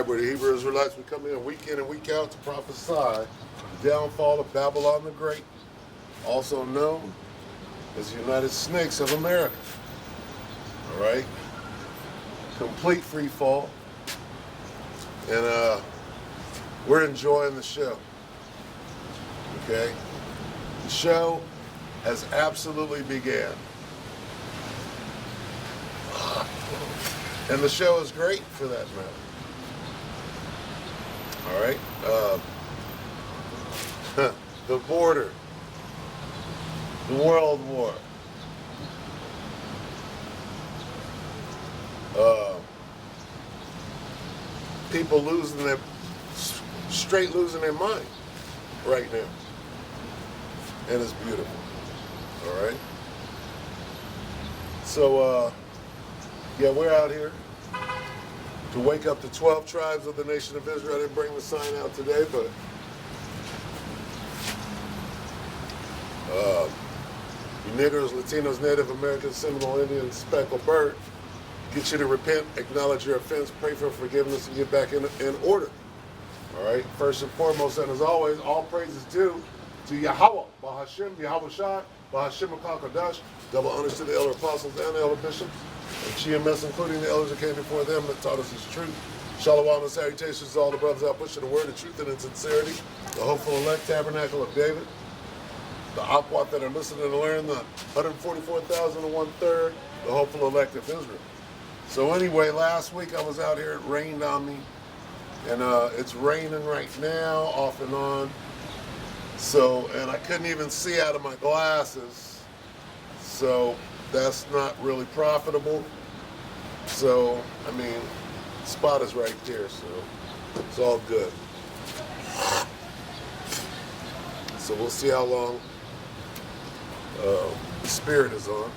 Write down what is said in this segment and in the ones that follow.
right, we're the Hebrew Israelites. We come in week in and week out to prophesy the downfall of Babylon the Great, also known as the United Snakes of America. All right, complete free fall, and we're enjoying the show. Okay, the show has absolutely began, and the show is great for that matter. All right, the border, the World War, people straight losing their mind right now, and it's beautiful. All right, so yeah, we're out here to wake up the 12 tribes of the nation of Israel. I didn't bring the sign out today, but you niggers, Latinos, Native Americans, Seminole Indians, Speckled Bird, get you to repent, acknowledge your offense, pray for forgiveness, and get back in order. All right? First and foremost, and as always, all praise is due to Yahweh, Bahashim, Yahweh Shai, Bahashim HaKadosh. Double honors to the elder apostles and the elder bishops, and GMS, including the elders that came before them that taught us his truth. Shalom and salutations to all the brothers out pushing the word of truth and in sincerity. The hopeful elect tabernacle of David. The Akwat that are listening and learning, the 144,001 the hopeful elect of Israel. So anyway, last week I was out here, it rained on me, and it's raining right now, off and on. So, and I couldn't even see out of my glasses, so that's not really profitable. So, I mean, the spot is right there, so it's all good. So we'll see how long the spirit is on,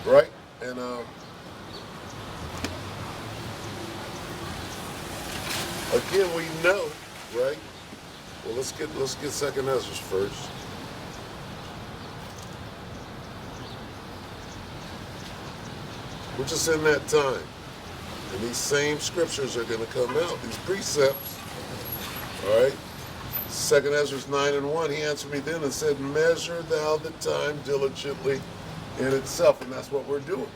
right? And again, we know, right? Well, let's get Second Ezra first. We're just in that time, and these same scriptures are going to come out. These precepts, all right. Second Ezra 9:1, he answered me then and said, measure thou the time diligently in itself. And that's what we're doing.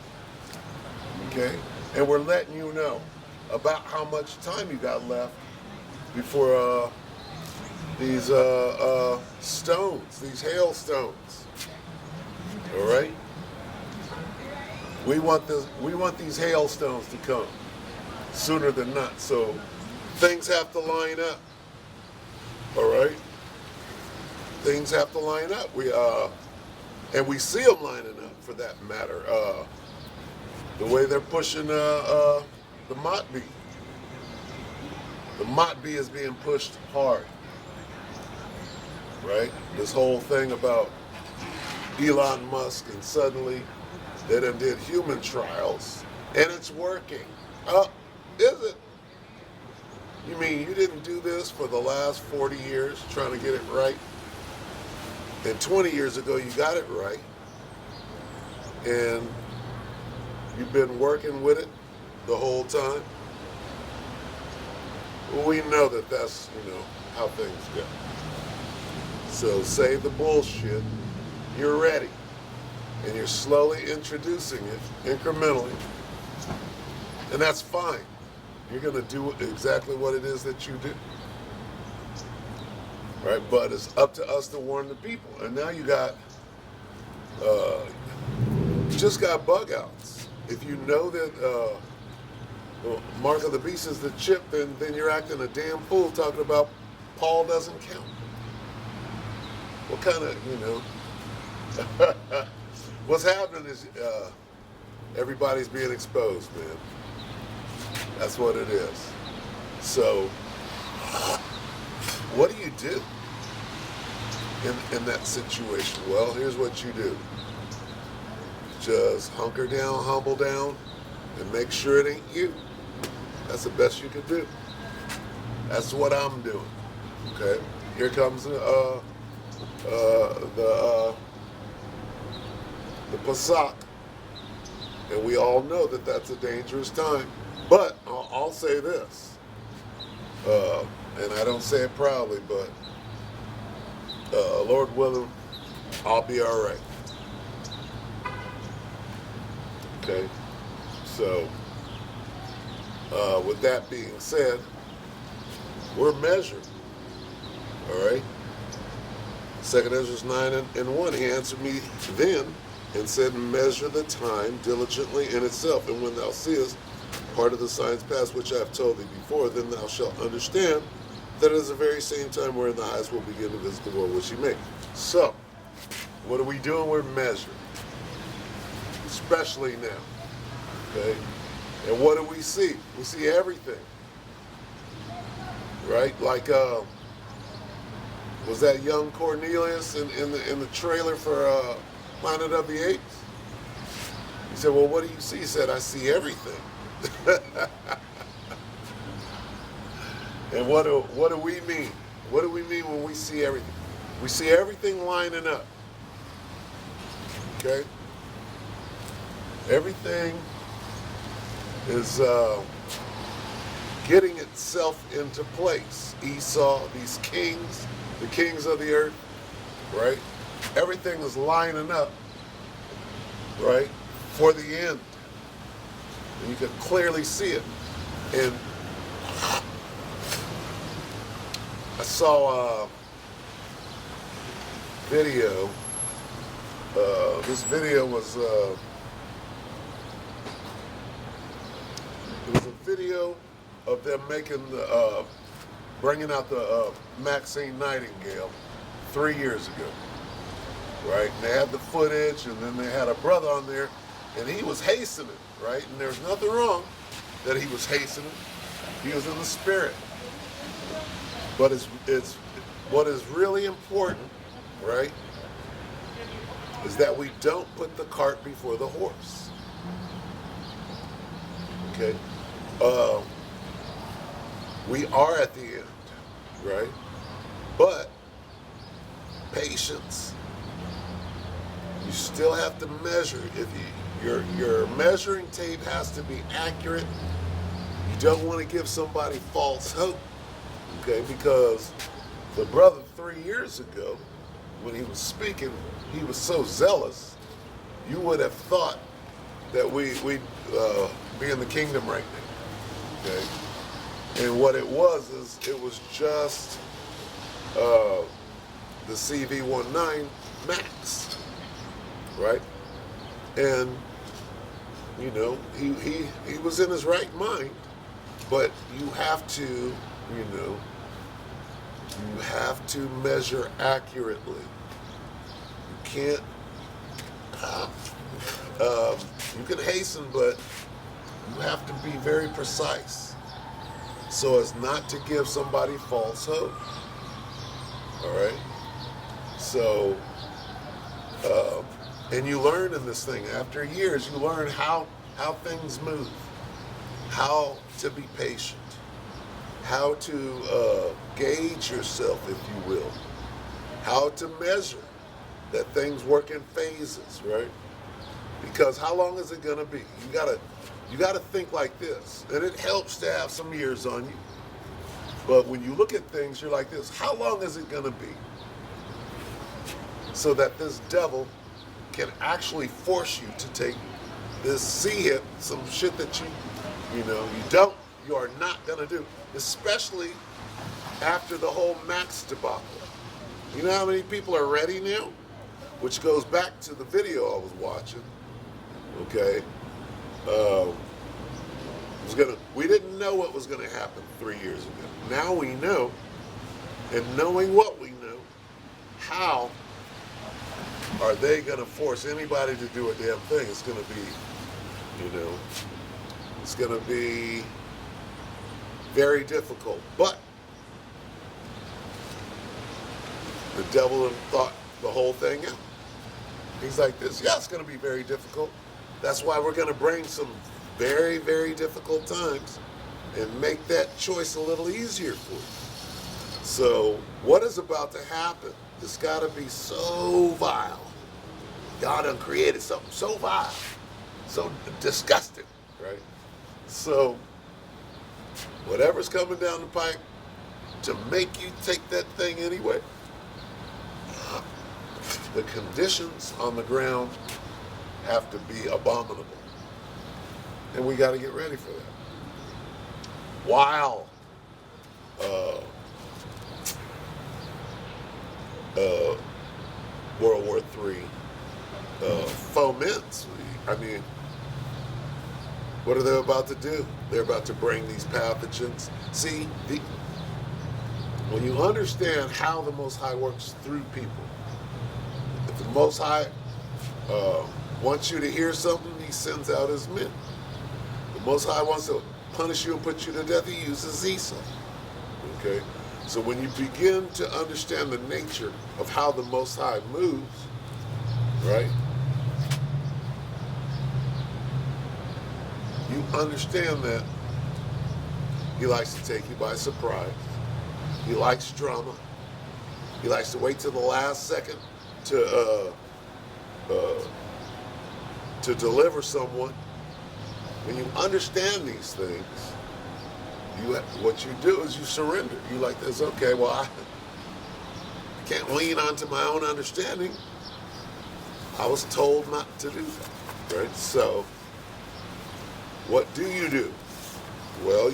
Okay? And we're letting you know about how much time you got left before these stones, these hailstones. All right? We want these hailstones to come sooner than not. So things have to line up. All right, things have to line up. And we see them lining up for that matter. The way they're pushing the Matbi. The Matbi is being pushed hard. Right? This whole thing about Elon Musk, and suddenly they done did human trials, and it's working. Is it? You mean you didn't do this for the last 40 years trying to get it right? And 20 years ago you got it right. And you've been working with it the whole time? Well, we know that that's, how things go. So save the bullshit. You're ready. And you're slowly introducing it incrementally. And that's fine. You're going to do exactly what it is that you do. Right? But it's up to us to warn the people. And now you just got bug outs. If you know that Mark of the Beast is the chip, then you're acting a damn fool talking about Paul doesn't count. What kind of, what's happening is everybody's being exposed, man. That's what it is. So, what do in that situation? Well, here's what you do. Just hunker down, humble down, and make sure it ain't you. That's the best you can do. That's what I'm doing. Okay? Here comes the Pesach. And we all know that that's a dangerous time. But I'll say this, and I don't say it proudly, but Lord willing, I'll be all right. Okay, so with that being said, we're measured. All right. 2 Ezra 9:1. He answered me then and said, measure the time diligently in itself, and when thou seest part of the signs past which I have told thee before, then thou shalt understand that it is the very same time wherein the eyes will begin to visit the world which he made. So, what are we doing? We're measuring, especially now. Okay? And what do we see? We see everything. Right? Like, was that young Cornelius in the trailer for Planet of the Apes? He said, well, what do you see? He said, I see everything. And what do we mean? What do we mean when we see everything? We see everything lining up. Okay? Everything is getting itself into place. Esau, these kings, the kings of the earth, right? Everything is lining up, right, for the end. And you can clearly see it. And I saw a video. This video was it was a video of them making the bringing out the Maxine Nightingale 3 years ago, right? And they had the footage, and then they had a brother on there, and he was hastening, right? And there's nothing wrong that he was hastening. He was in the spirit. But it's what is really important, right, is that we don't put the cart before the horse. Okay? We are at the end, right? But patience. You still have to measure. If your measuring tape has to be accurate. You don't want to give somebody false hope, okay? Because the brother 3 years ago, when he was speaking, he was so zealous. You would have thought that we'd be in the kingdom right now, okay? And what it was is it was just the CV-19 Max, right? And you know, he was in his right mind, but you have to, you know, you have to measure accurately. You can't. You can hasten, but you have to be very precise, so as not to give somebody false hope. All right. So, and you learn in this thing after years. You learn how things move, how to be patient, how to gauge yourself, if you will, how to measure that things work in phases, right? Because how long is it going to be? You gotta think like this, and it helps to have some years on you. But when you look at things, you're like this: how long is it going to be? So that this devil can actually force you to take this hit, some shit that you are not going to do, especially after the whole Max debacle. You know how many people are ready now? Which goes back to the video I was watching. Okay, we didn't know what was going to happen 3 years ago. Now we know, and knowing what we know, how are they going to force anybody to do a damn thing? It's going to be, it's going to be very difficult. But the devil thought the whole thing out. He's like this: yeah, it's going to be very difficult. That's why we're going to bring some very, very difficult times and make that choice a little easier for you. So what is about to happen? It's got to be so vile. God done created something so vile, so disgusting, right? So whatever's coming down the pipe to make you take that thing anyway, the conditions on the ground have to be abominable. And we got to get ready for that. While World War III foments, I mean, what are they about to do? They're about to bring these pathogens. See, when you understand how the Most High works through people, if the Most High wants you to hear something, he sends out his men. The Most High wants to punish you and put you to death, he uses Esau. Okay? So when you begin to understand the nature of how the Most High moves, right? You understand that he likes to take you by surprise. He likes drama. He likes to wait till the last second to deliver someone. When you understand these things, what you do is you surrender. You like this, okay, well, I can't lean onto my own understanding. I was told not to do that, right? So, what do? Well,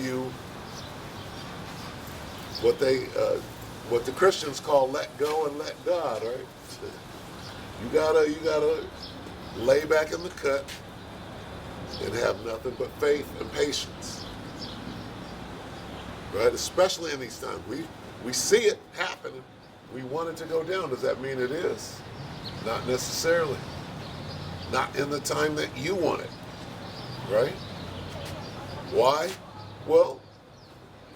what the Christians call let go and let God, right? You gotta lay back in the cut and have nothing but faith and patience, right? Especially in these times, we see it happening. We want it to go down. Does that mean it is? Not necessarily. Not in the time that you want it, right? Why? Well,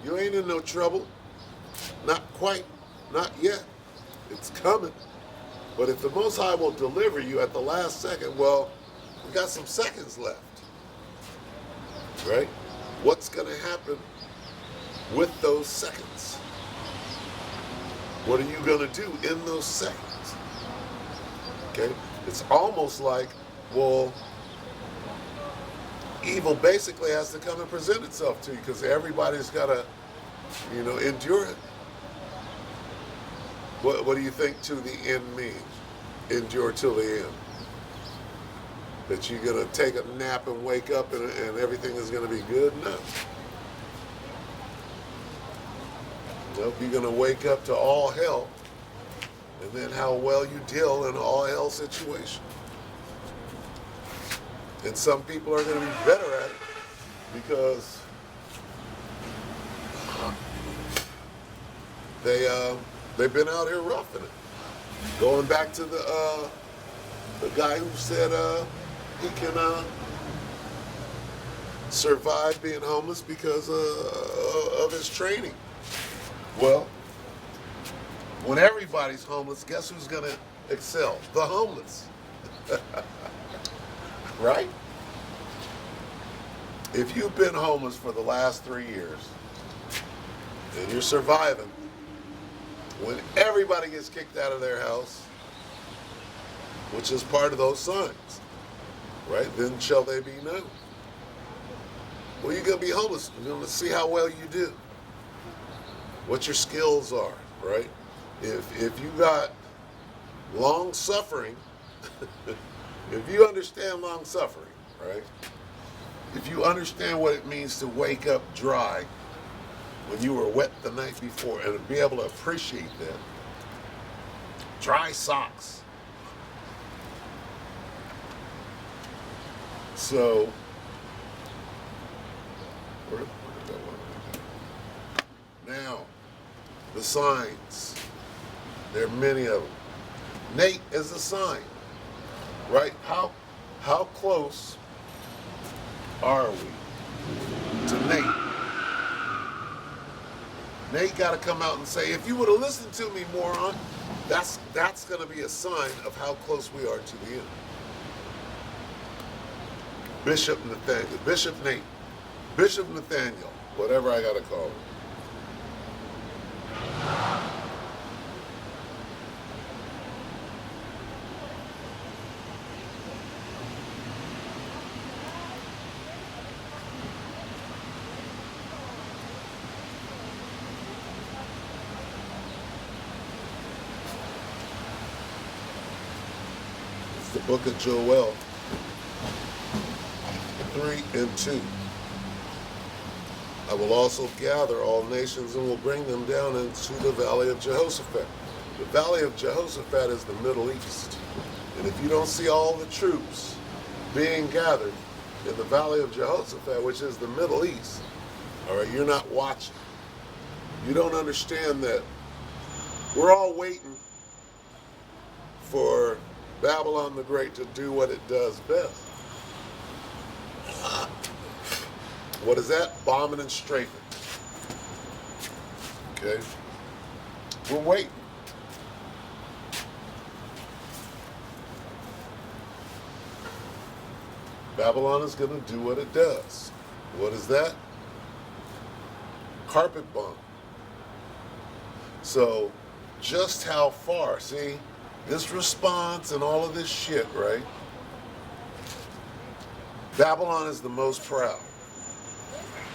you ain't in no trouble. Not quite. Not yet. It's coming. But if the Most High will deliver you at the last second, well, we got some seconds left. Right? What's going to happen with those seconds? What are you going to do in those seconds? Okay? It's almost like, well, evil basically has to come and present itself to you because everybody's got to, endure it. What do you think to the end means? Endure till the end. That you're going to take a nap and wake up and everything is going to be good? No. Nope, you're going to wake up to all hell and then how well you deal in all hell situation. And some people are going to be better at it because they've been out here roughing it. Going back to the guy who said he can survive being homeless because of his training. Well, when everybody's homeless, guess who's going to excel? The homeless. Right? If you've been homeless for the last 3 years and you're surviving, when everybody gets kicked out of their house, which is part of those signs, right? Then shall they be known. Well, you're going to be homeless. You're going to see how well you do, what your skills are, right? If you got long suffering, if you understand long suffering, right? If you understand what it means to wake up dry when you were wet the night before and be able to appreciate that. Dry socks. So, where did that one go? Now, the signs. There are many of them. Nate is a sign, right? How close are we to Nate? Nate got to come out and say, if you would have listened to me, moron, that's going to be a sign of how close we are to the end. Bishop Nathaniel, Bishop Nate, Bishop Nathaniel, whatever I got to call him. the book of Joel 3 and 2. I will also gather all nations and will bring them down into the valley of Jehoshaphat. The valley of Jehoshaphat is the Middle East. And if you don't see all the troops being gathered in the valley of Jehoshaphat, which is the Middle East, all right, you're not watching. You don't understand that we're all waiting for Babylon the Great to do what it does best. What is that? Bombing and strafing. Okay? We're waiting. Babylon is going to do what it does. What is that? Carpet bomb. So, just how far? See, this response and all of this shit, right? Babylon is the most proud.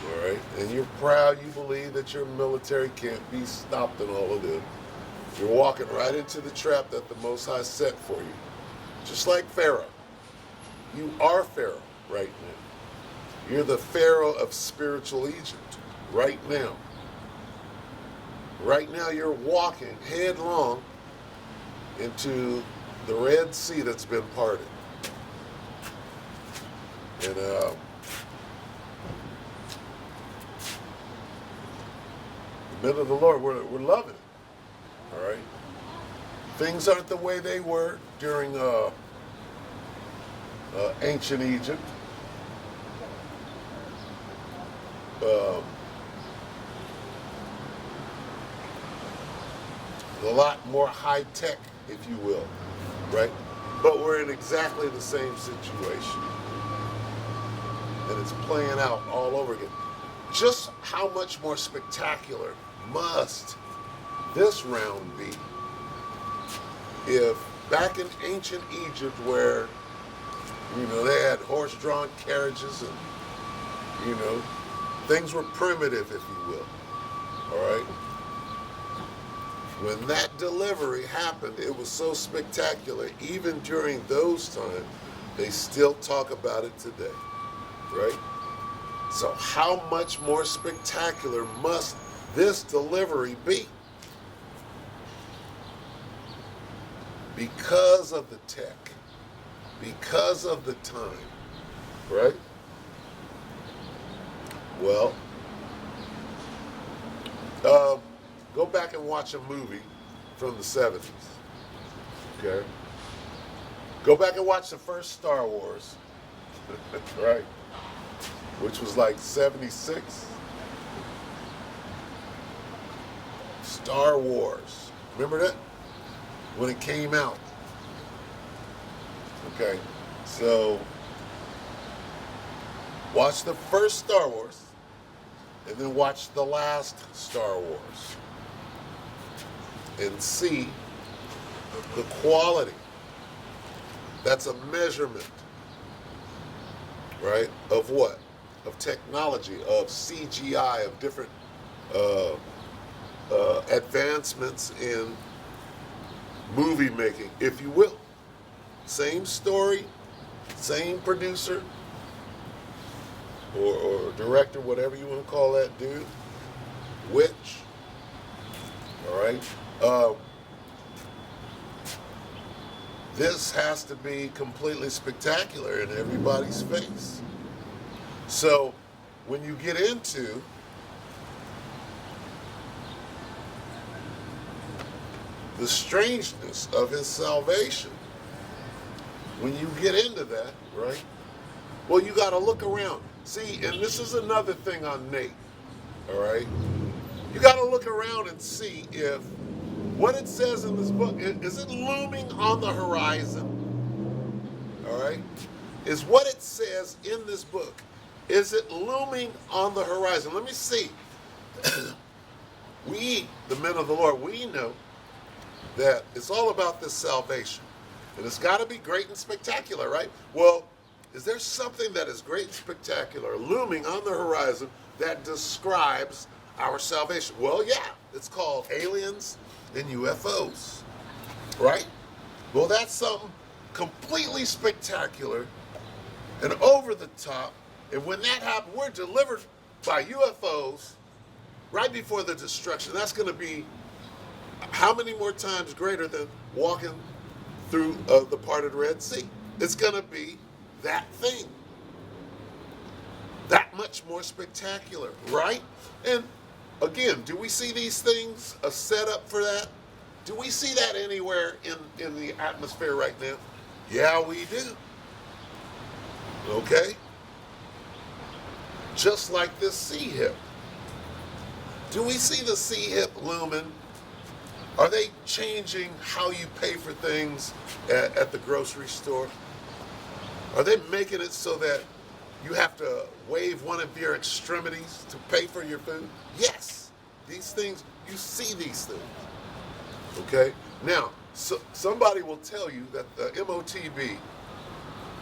All right? And you're proud, you believe that your military can't be stopped in all of this. You're walking right into the trap that the Most High set for you. Just like Pharaoh. You are Pharaoh right now. You're the Pharaoh of spiritual Egypt right now. Right now you're walking headlong into the Red Sea that's been parted. And the men of the Lord, we're loving it. All right? Things aren't the way they were during ancient Egypt. A lot more high tech, if you will, right? But we're in exactly the same situation. And it's playing out all over again. Just how much more spectacular must this round be if back in ancient Egypt where, you know, they had horse-drawn carriages and, you know, things were primitive, if you will, all right? When that delivery happened, it was so spectacular. Even during those times, they still talk about it today, right? So how much more spectacular must this delivery be? Because of the tech, because of the time, right? Well, go back and watch a movie from the 70s, okay? Go back and watch the first Star Wars, right? Which was like 76. Star Wars. Remember that? When it came out. Okay, so watch the first Star Wars and then watch the last Star Wars and see the quality. That's a measurement, right? Of what? Of technology, of CGI, of different advancements in movie making, if you will. Same story, same producer, or director, whatever you want to call that dude, witch, all right? This has to be completely spectacular in everybody's face. So when you get into the strangeness of his salvation, when you get into that, right? Well, you got to look around. See, and this is another thing on Nate, all right? You got to look around and see if what it says in this book, is it looming on the horizon? All right? Is what it says in this book, is it looming on the horizon? Let me see. We, the men of the Lord, we know that it's all about this salvation. And it's got to be great and spectacular, right? Well, is there something that is great and spectacular looming on the horizon that describes our salvation? Well, yeah, it's called aliens and UFOs, right? Well, that's something completely spectacular and over the top. And when that happens, we're delivered by UFOs right before the destruction. That's going to be how many more times greater than walking through the parted Red Sea? It's going to be that thing. That much more spectacular, right? And again, do we see these things a setup for that? Do we see that anywhere in the atmosphere right now? Yeah, we do. Okay? Just like this sea hip. Do we see the sea hip looming? Are they changing how you pay for things at the grocery store? Are they making it so that you have to wave one of your extremities to pay for your food? Yes. These things, you see these things. Okay? Now, somebody will tell you that the MOTB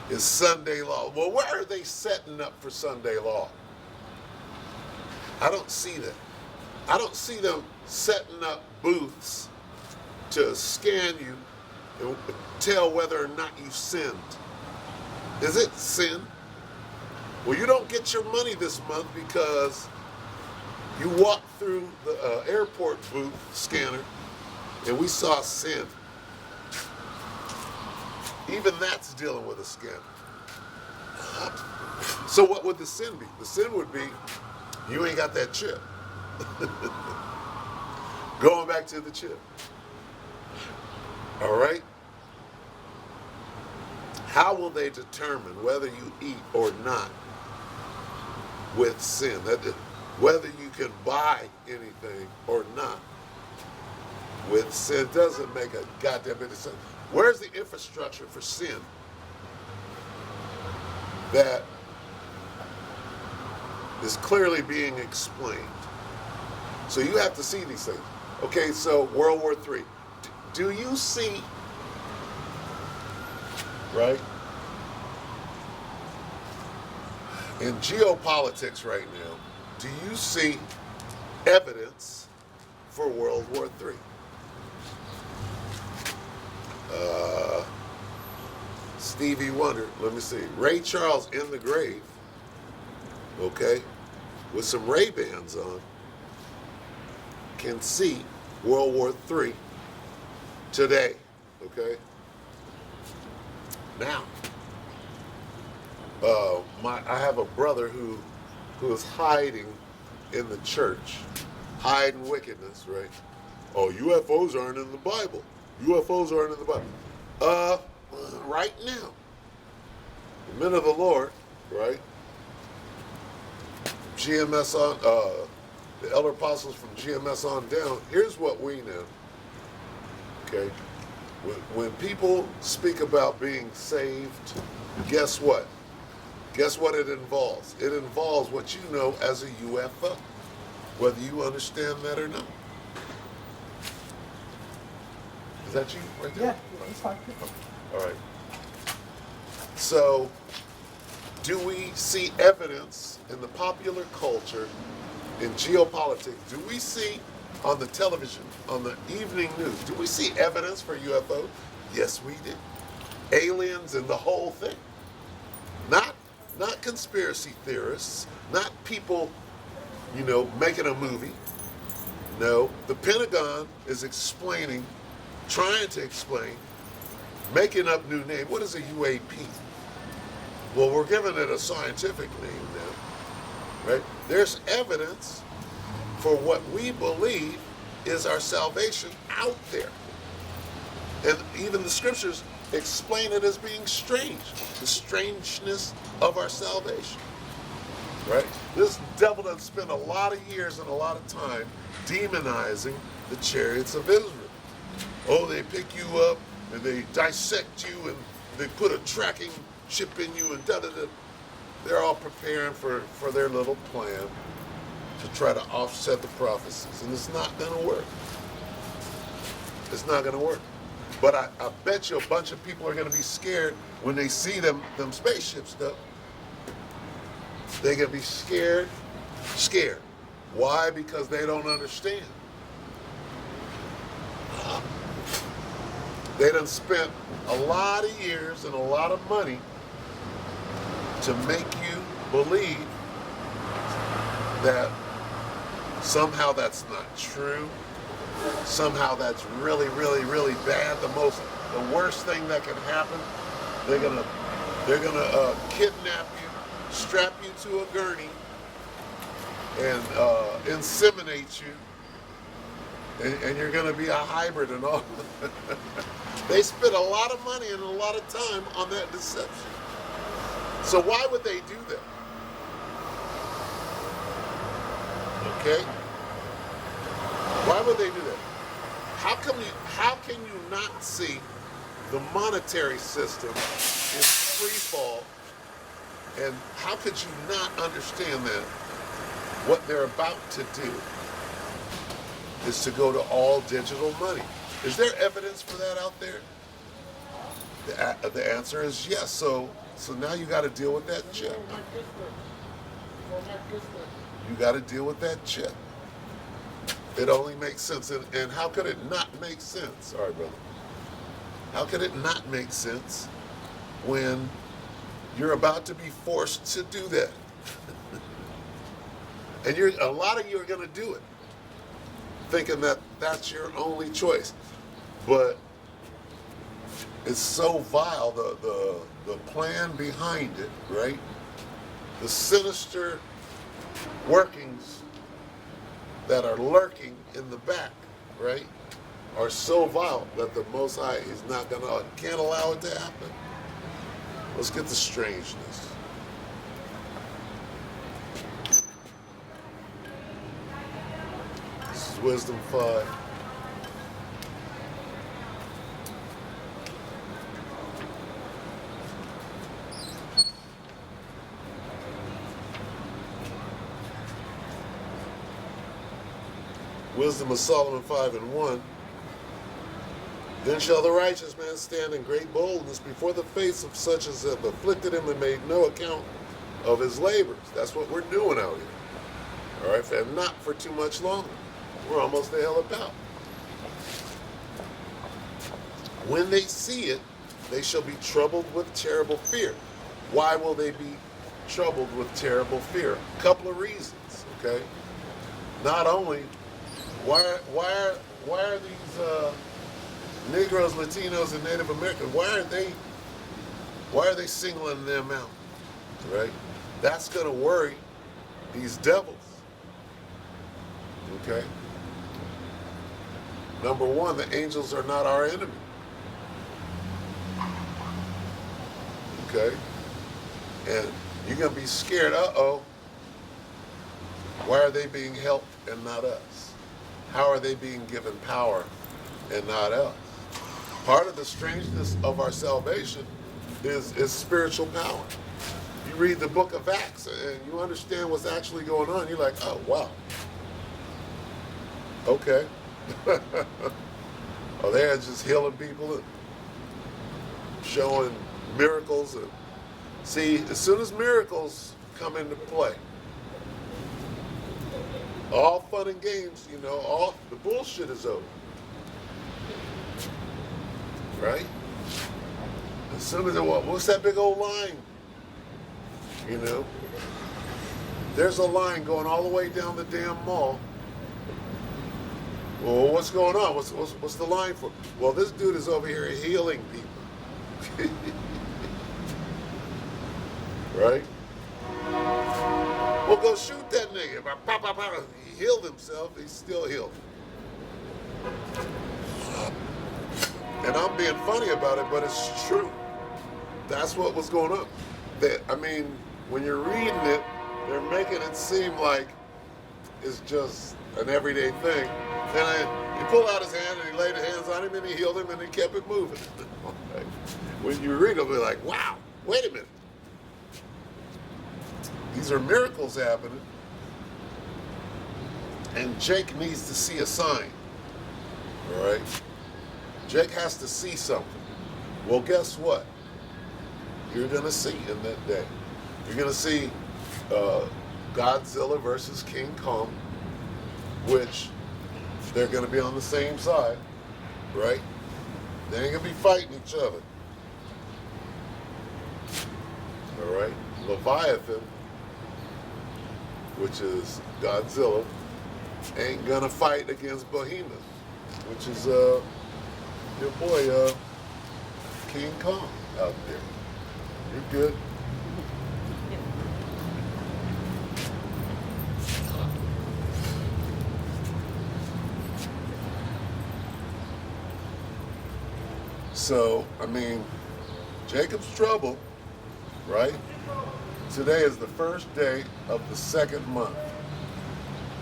is Sunday law. Well, where are they setting up for Sunday law? I don't see that. I don't see them setting up booths to scan you and tell whether or not you sinned. Is it sin? Well, you don't get your money this month because you walked through the airport booth scanner and we saw sin. Even that's dealing with a scam. So what would the sin be? The sin would be you ain't got that chip. Going back to the chip. All right? How will they determine whether you eat or not with sin? Whether you can buy anything or not with sin doesn't make a goddamn bit of sense. Where's the infrastructure for sin that is clearly being explained? So you have to see these things. Okay, so World War III. Do you see, right, in geopolitics right now, do you see evidence for World War III? Stevie Wonder, let me see. Ray Charles in the grave, okay, with some Ray-Bans on, can see World War III today, okay? Now, I have a brother who is hiding in the church, hiding wickedness, right? Oh, UFOs aren't in the Bible. UFOs aren't in the Bible. Right now, the men of the Lord, right? GMS on, the elder apostles from GMS on down, here's what we know, okay? When people speak about being saved, guess what? Guess what it involves? It involves what you know as a UFO, whether you understand that or not. Is that you right there? Yeah, it's fine. All right. So, do we see evidence in the popular culture, in geopolitics? Do we see on the television, on the evening news, do we see evidence for UFO? Yes, we do. Aliens and the whole thing. Not conspiracy theorists, not people, making a movie. No, the Pentagon is explaining, trying to explain, making up new name. What is a UAP? Well, we're giving it a scientific name now, right? There's evidence for what we believe is our salvation out there. And even the scriptures explain it as being strange, the strangeness of our salvation, right? This devil done spent a lot of years and a lot of time demonizing the chariots of Israel. Oh, they pick you up and they dissect you and they put a tracking chip in you and da-da-da. They're all preparing for their little plan to try to offset the prophecies. And it's not going to work. It's not going to work. But I bet you a bunch of people are going to be scared when they see them spaceships, though. They're going to be scared. Why? Because they don't understand. They done spent a lot of years and a lot of money to make you believe that somehow that's not true. Somehow that's really, really, really bad. The worst thing that can happen. They're gonna kidnap you, strap you to a gurney, and inseminate you, and you're gonna be a hybrid and all. They spent a lot of money and a lot of time on that deception. So why would they do that? Okay? Why would they do that? How can you not see the monetary system in free fall, and how could you not understand that what they're about to do is to go to all digital money? Is there evidence for that out there? The answer is yes. So now you got to deal with that chip. You got to deal with that chip. It only makes sense. And how could it not make sense? All right, brother. How could it not make sense when you're about to be forced to do that? And a lot of you are going to do it, thinking that that's your only choice. But it's so vile, the plan behind it, right? The sinister workings that are lurking in the back, right, are so vile that the Most High is can't allow it to happen. Let's get the strangeness. This is Wisdom 5. Wisdom of Solomon 5:1. Then shall the righteous man stand in great boldness before the face of such as have afflicted him and made no account of his labors. That's what we're doing out here. All right, and not for too much longer. We're almost the hell about. When they see it, they shall be troubled with terrible fear. Why will they be troubled with terrible fear? A couple of reasons, okay? Not only, why are these Negroes, Latinos, and Native Americans, why are they singling them out, right? That's going to worry these devils, okay? Number one, the angels are not our enemy, okay? And you're going to be scared, why are they being helped and not us? How are they being given power and not us? Part of the strangeness of our salvation is spiritual power. You read the book of Acts and you understand what's actually going on. You're like, oh, wow. Okay. Oh, they're just healing people and showing miracles. And see, as soon as miracles come into play, all fun and games, all the bullshit is over. Right? As soon as what's that big old line? There's a line going all the way down the damn mall. Well, what's going on? What's the line for? Well, this dude is over here healing people. Right? Well, go shoot that nigga. He healed himself. He's still healed. And I'm being funny about it, but it's true. That's what was going on. When you're reading it, they're making it seem like it's just an everyday thing. And he pulled out his hand and he laid his hands on him and he healed him and he kept it moving. When you read it, you'll be like, wow, wait a minute. These are miracles happening. And Jake needs to see a sign. All right? Jake has to see something. Well, guess what? You're going to see in that day. You're going to see Godzilla versus King Kong, which they're going to be on the same side, right? They ain't gonna be fighting each other. All right, Leviathan, which is Godzilla, ain't gonna fight against Behemoth, which is your boy King Kong out there. You're good. So, I mean, Jacob's trouble, right? Today is the first day of the second month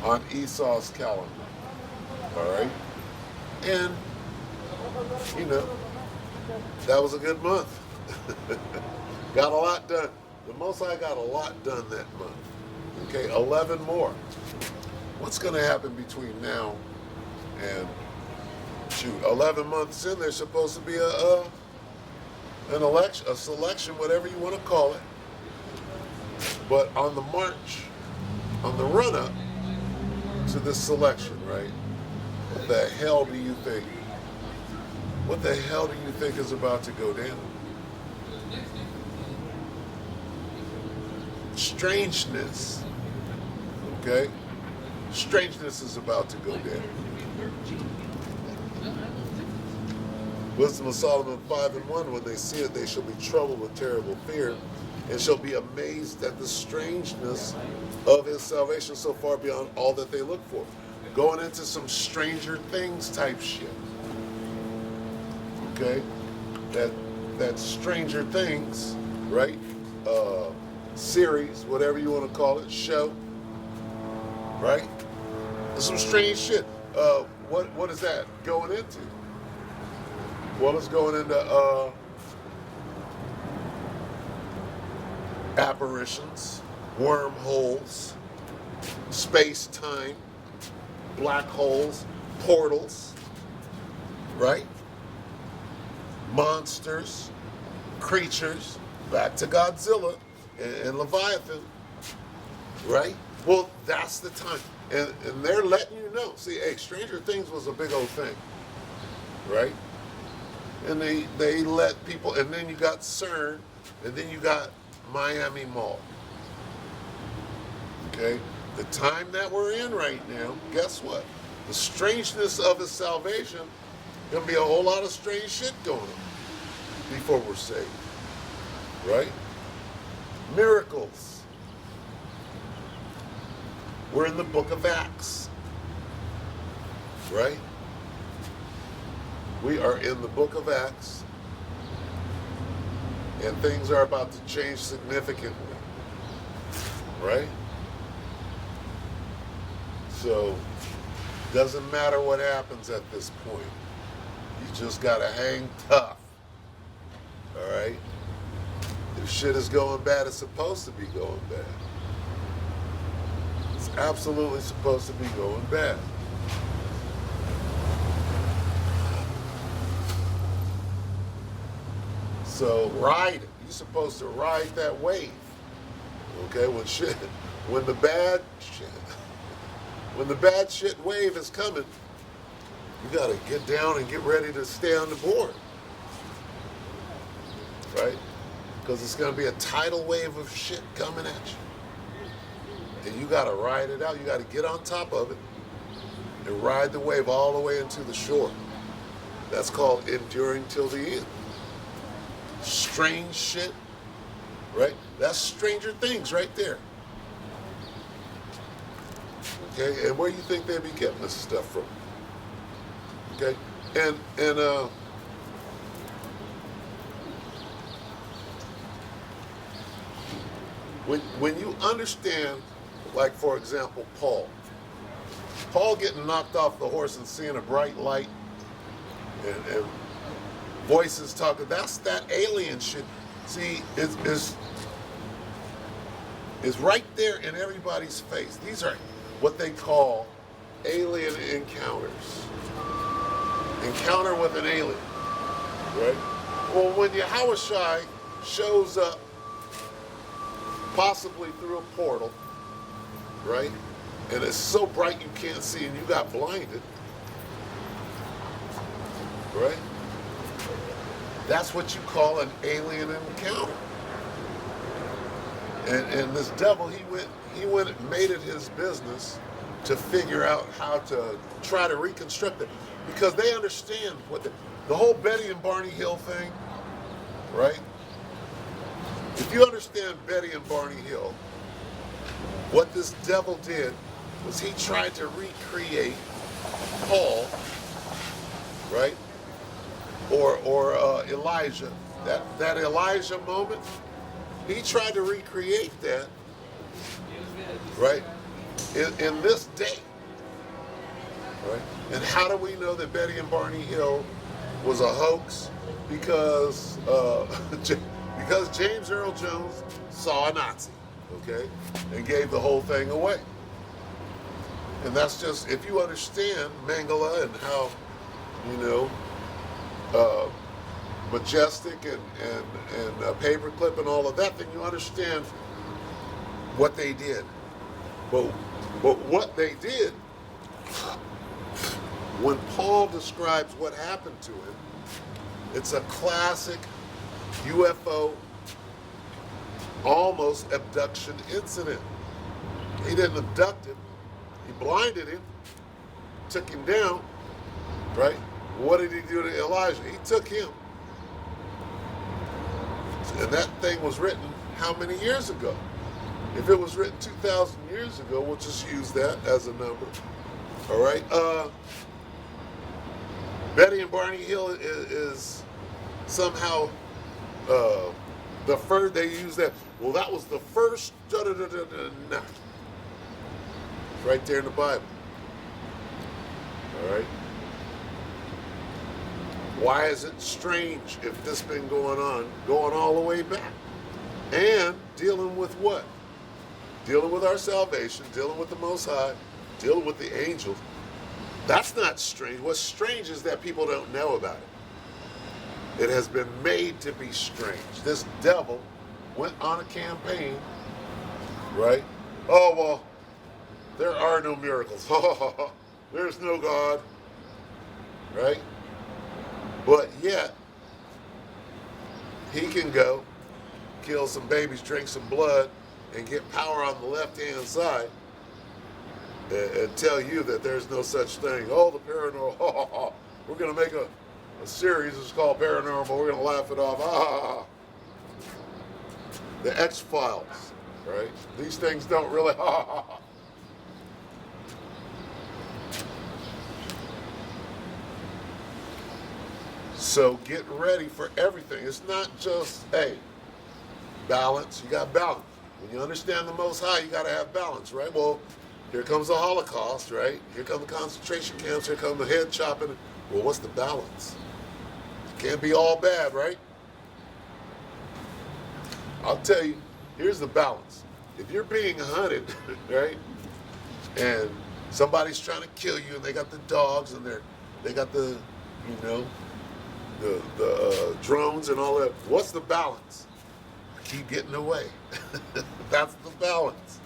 on Esau's calendar, all right? And, you know, that was a good month. Got a lot done. The Most High got a lot done that month. Okay, 11 more. What's going to happen between now and, shoot, 11 months in, there's supposed to be an election, a selection, whatever you want to call it. But on the march, on the run-up to this selection, right? What the hell do you think? What the hell do you think is about to go down? Strangeness, okay? Strangeness is about to go down. Wisdom of Solomon 5:1, when they see it, they shall be troubled with terrible fear, and shall be amazed at the strangeness of his salvation so far beyond all that they look for. Going into some Stranger Things type shit. Okay? That Stranger Things, right? Series, whatever you want to call it, show. Right? There's some strange shit. What is that going into? Well, it's going into apparitions, wormholes, space-time, black holes, portals, right? Monsters, creatures, back to Godzilla and Leviathan, right? Well, that's the time. And they're letting you know. See, hey, Stranger Things was a big old thing, right? And they let people, and then you got CERN, and then you got Miami Mall. Okay? The time that we're in right now, guess what? The strangeness of his salvation, gonna be a whole lot of strange shit going on before we're saved. Right? Miracles. We're in the book of Acts. Right? We are in the book of Acts, and things are about to change significantly, right? So, doesn't matter what happens at this point. You just gotta hang tough, all right? If shit is going bad, it's supposed to be going bad. It's absolutely supposed to be going bad. So ride it. You're supposed to ride that wave. Okay, when the bad shit wave is coming, you gotta get down and get ready to stay on the board. Right? Because it's gonna be a tidal wave of shit coming at you. And you gotta ride it out. You gotta get on top of it and ride the wave all the way into the shore. That's called enduring till the end. Strange shit, right? That's Stranger Things right there. Okay, and where do you think they be getting this stuff from? Okay, and when you understand, like for example, Paul getting knocked off the horse and seeing a bright light and voices talking, that's that alien shit. See, it's right there in everybody's face. These are what they call alien encounters. Encounter with an alien, right? Well, when Yahushua shows up, possibly through a portal, right? And it's so bright you can't see and you got blinded, right? That's what you call an alien encounter. And this devil, he went and made it his business to figure out how to try to reconstruct it, because they understand what the whole Betty and Barney Hill thing, right? If you understand Betty and Barney Hill, what this devil did was he tried to recreate Paul, right? Or Elijah. That Elijah moment, he tried to recreate that, right? In this day, right? And how do we know that Betty and Barney Hill was a hoax? Because because James Earl Jones saw a Nazi, okay, and gave the whole thing away. And that's just, if you understand Mangala and how, Majestic and Paperclip and all of that, then you understand what they did. But what they did, when Paul describes what happened to him, it's a classic UFO, almost abduction incident. He didn't abduct him. He blinded him, took him down, right? What did he do to Elijah? He took him. And that thing was written how many years ago? If it was written 2,000 years ago, we'll just use that as a number. All right. Betty and Barney Hill is somehow the first, they use that. Well, that was the first. Nah. It's right there in the Bible. All right. Why is it strange if this been going all the way back? And dealing with what? Dealing with our salvation, dealing with the Most High, dealing with the angels. That's not strange. What's strange is that people don't know about it. It has been made to be strange. This devil went on a campaign, right? Oh, well, there are no miracles. There's no God, right? But yet, he can go kill some babies, drink some blood, and get power on the left-hand side and tell you that there's no such thing. Oh, the paranormal. We're going to make a series that's called Paranormal. We're going to laugh it off. The X-Files, right? These things don't really. So get ready for everything. It's not just, hey, balance. You got balance. When you understand the Most High, you got to have balance, right? Well, here comes the Holocaust, right? Here come the concentration camps. Here come the head chopping. Well, what's the balance? It can't be all bad, right? I'll tell you, here's the balance. If you're being hunted, right, and somebody's trying to kill you, and they got the dogs, and they got the, the drones and all that, what's the balance? Keep getting away. That's the balance.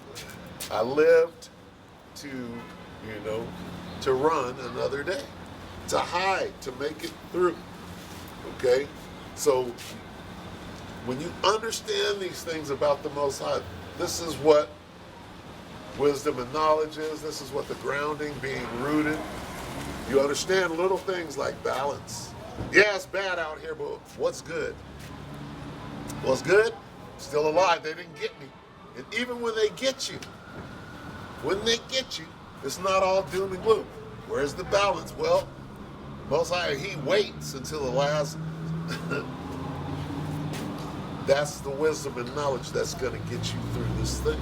I lived to run another day, to hide, to make it through. Okay? So when you understand these things about the Most High, this is what wisdom and knowledge is. This is what the grounding, being rooted. You understand little things like balance. Yeah, it's bad out here, but what's good? What's good? Still alive. They didn't get me. And even when they get you, it's not all doom and gloom. Where's the balance? Well, Most High, he waits until the last. That's the wisdom and knowledge that's going to get you through this thing.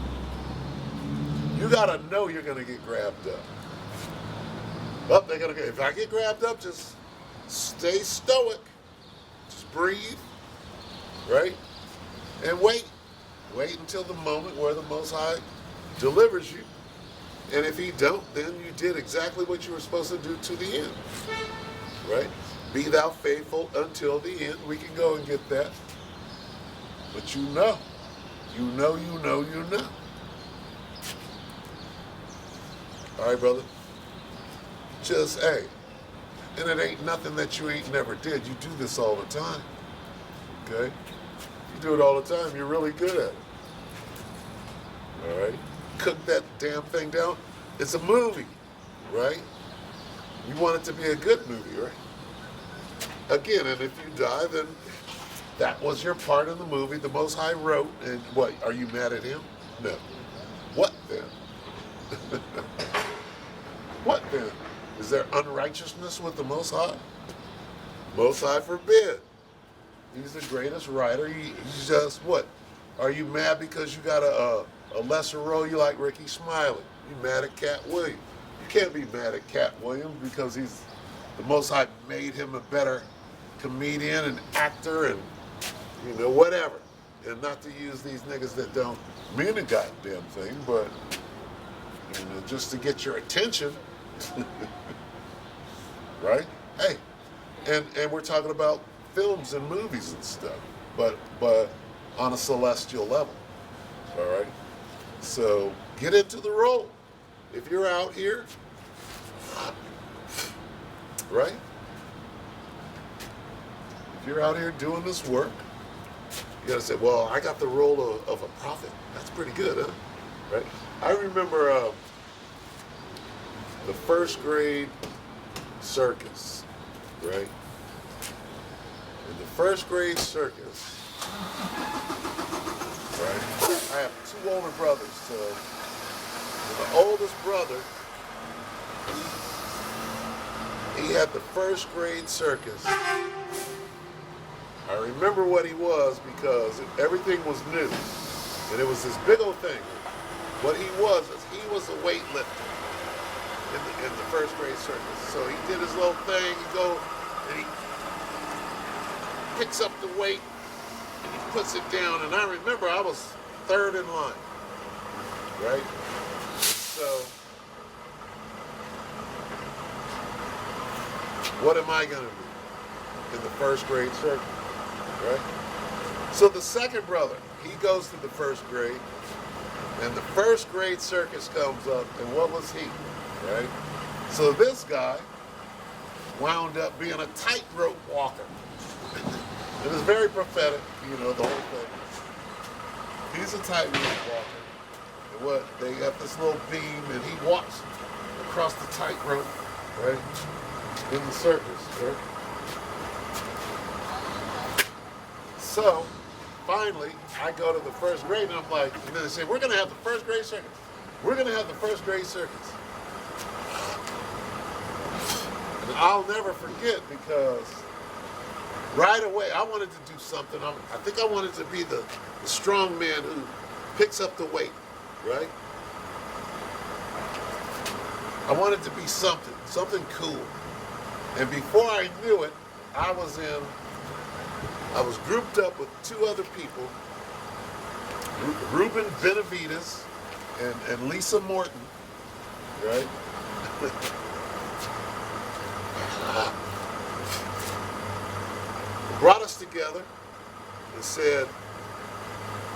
You got to know you're going to get grabbed up. Well, they're going to get, if I get grabbed up, just stay stoic. Just breathe, right? And wait. Wait until the moment where the Most High delivers you. And if he don't, then you did exactly what you were supposed to do to the end. Right? Be thou faithful until the end. We can go and get that. But you know. All right, brother? Just, hey. And it ain't nothing that you ain't never did. You do this all the time. Okay? You do it all the time, you're really good at it. All right? Cook that damn thing down. It's a movie, right? You want it to be a good movie, right? Again, and if you die, then that was your part in the movie. The Most High wrote, and what? Are you mad at him? No. What then? What then? Is there unrighteousness with the Most High? Most High forbid. He's the greatest writer. He's just what? Are you mad because you got a lesser role? You like Ricky Smiley. You mad at Cat Williams. You can't be mad at Cat Williams because the Most High made him a better comedian and actor and, whatever. And not to use these niggas that don't mean a goddamn thing, but, just to get your attention. Right? Hey, and we're talking about films and movies and stuff, but on a celestial level. All right? So get into the role. If you're out here, right? If you're out here doing this work, you gotta say, well, I got the role of a prophet. That's pretty good, huh? Right? I remember the first grade circus, right? In the first grade circus, right? I have two older brothers, so the oldest brother, he had the first grade circus. I remember what he was because everything was new, and it was this big old thing. What he was is he was a weightlifter in the first grade circus. So he did his little thing. He go and he picks up the weight and he puts it down. And I remember I was third in line, right? So what am I gonna do in the first grade circus, right? So the second brother, he goes to the first grade, and the first grade circus comes up, and what was he, right? So this guy wound up being a tightrope walker. It was very prophetic, the whole thing. He's a tightrope walker. And what, they got this little beam, and he walks across the tightrope, right, in the circus, right? So, finally, I go to the first grade, and I'm like, and then they say, we're going to have the first grade circus. We're going to have the first grade circus. And I'll never forget because right away, I wanted to do something. I think I wanted to be the strong man who picks up the weight, right? I wanted to be something cool. And before I knew it, I was grouped up with two other people, Ruben Benavides and Lisa Morton, right? Brought us together and said,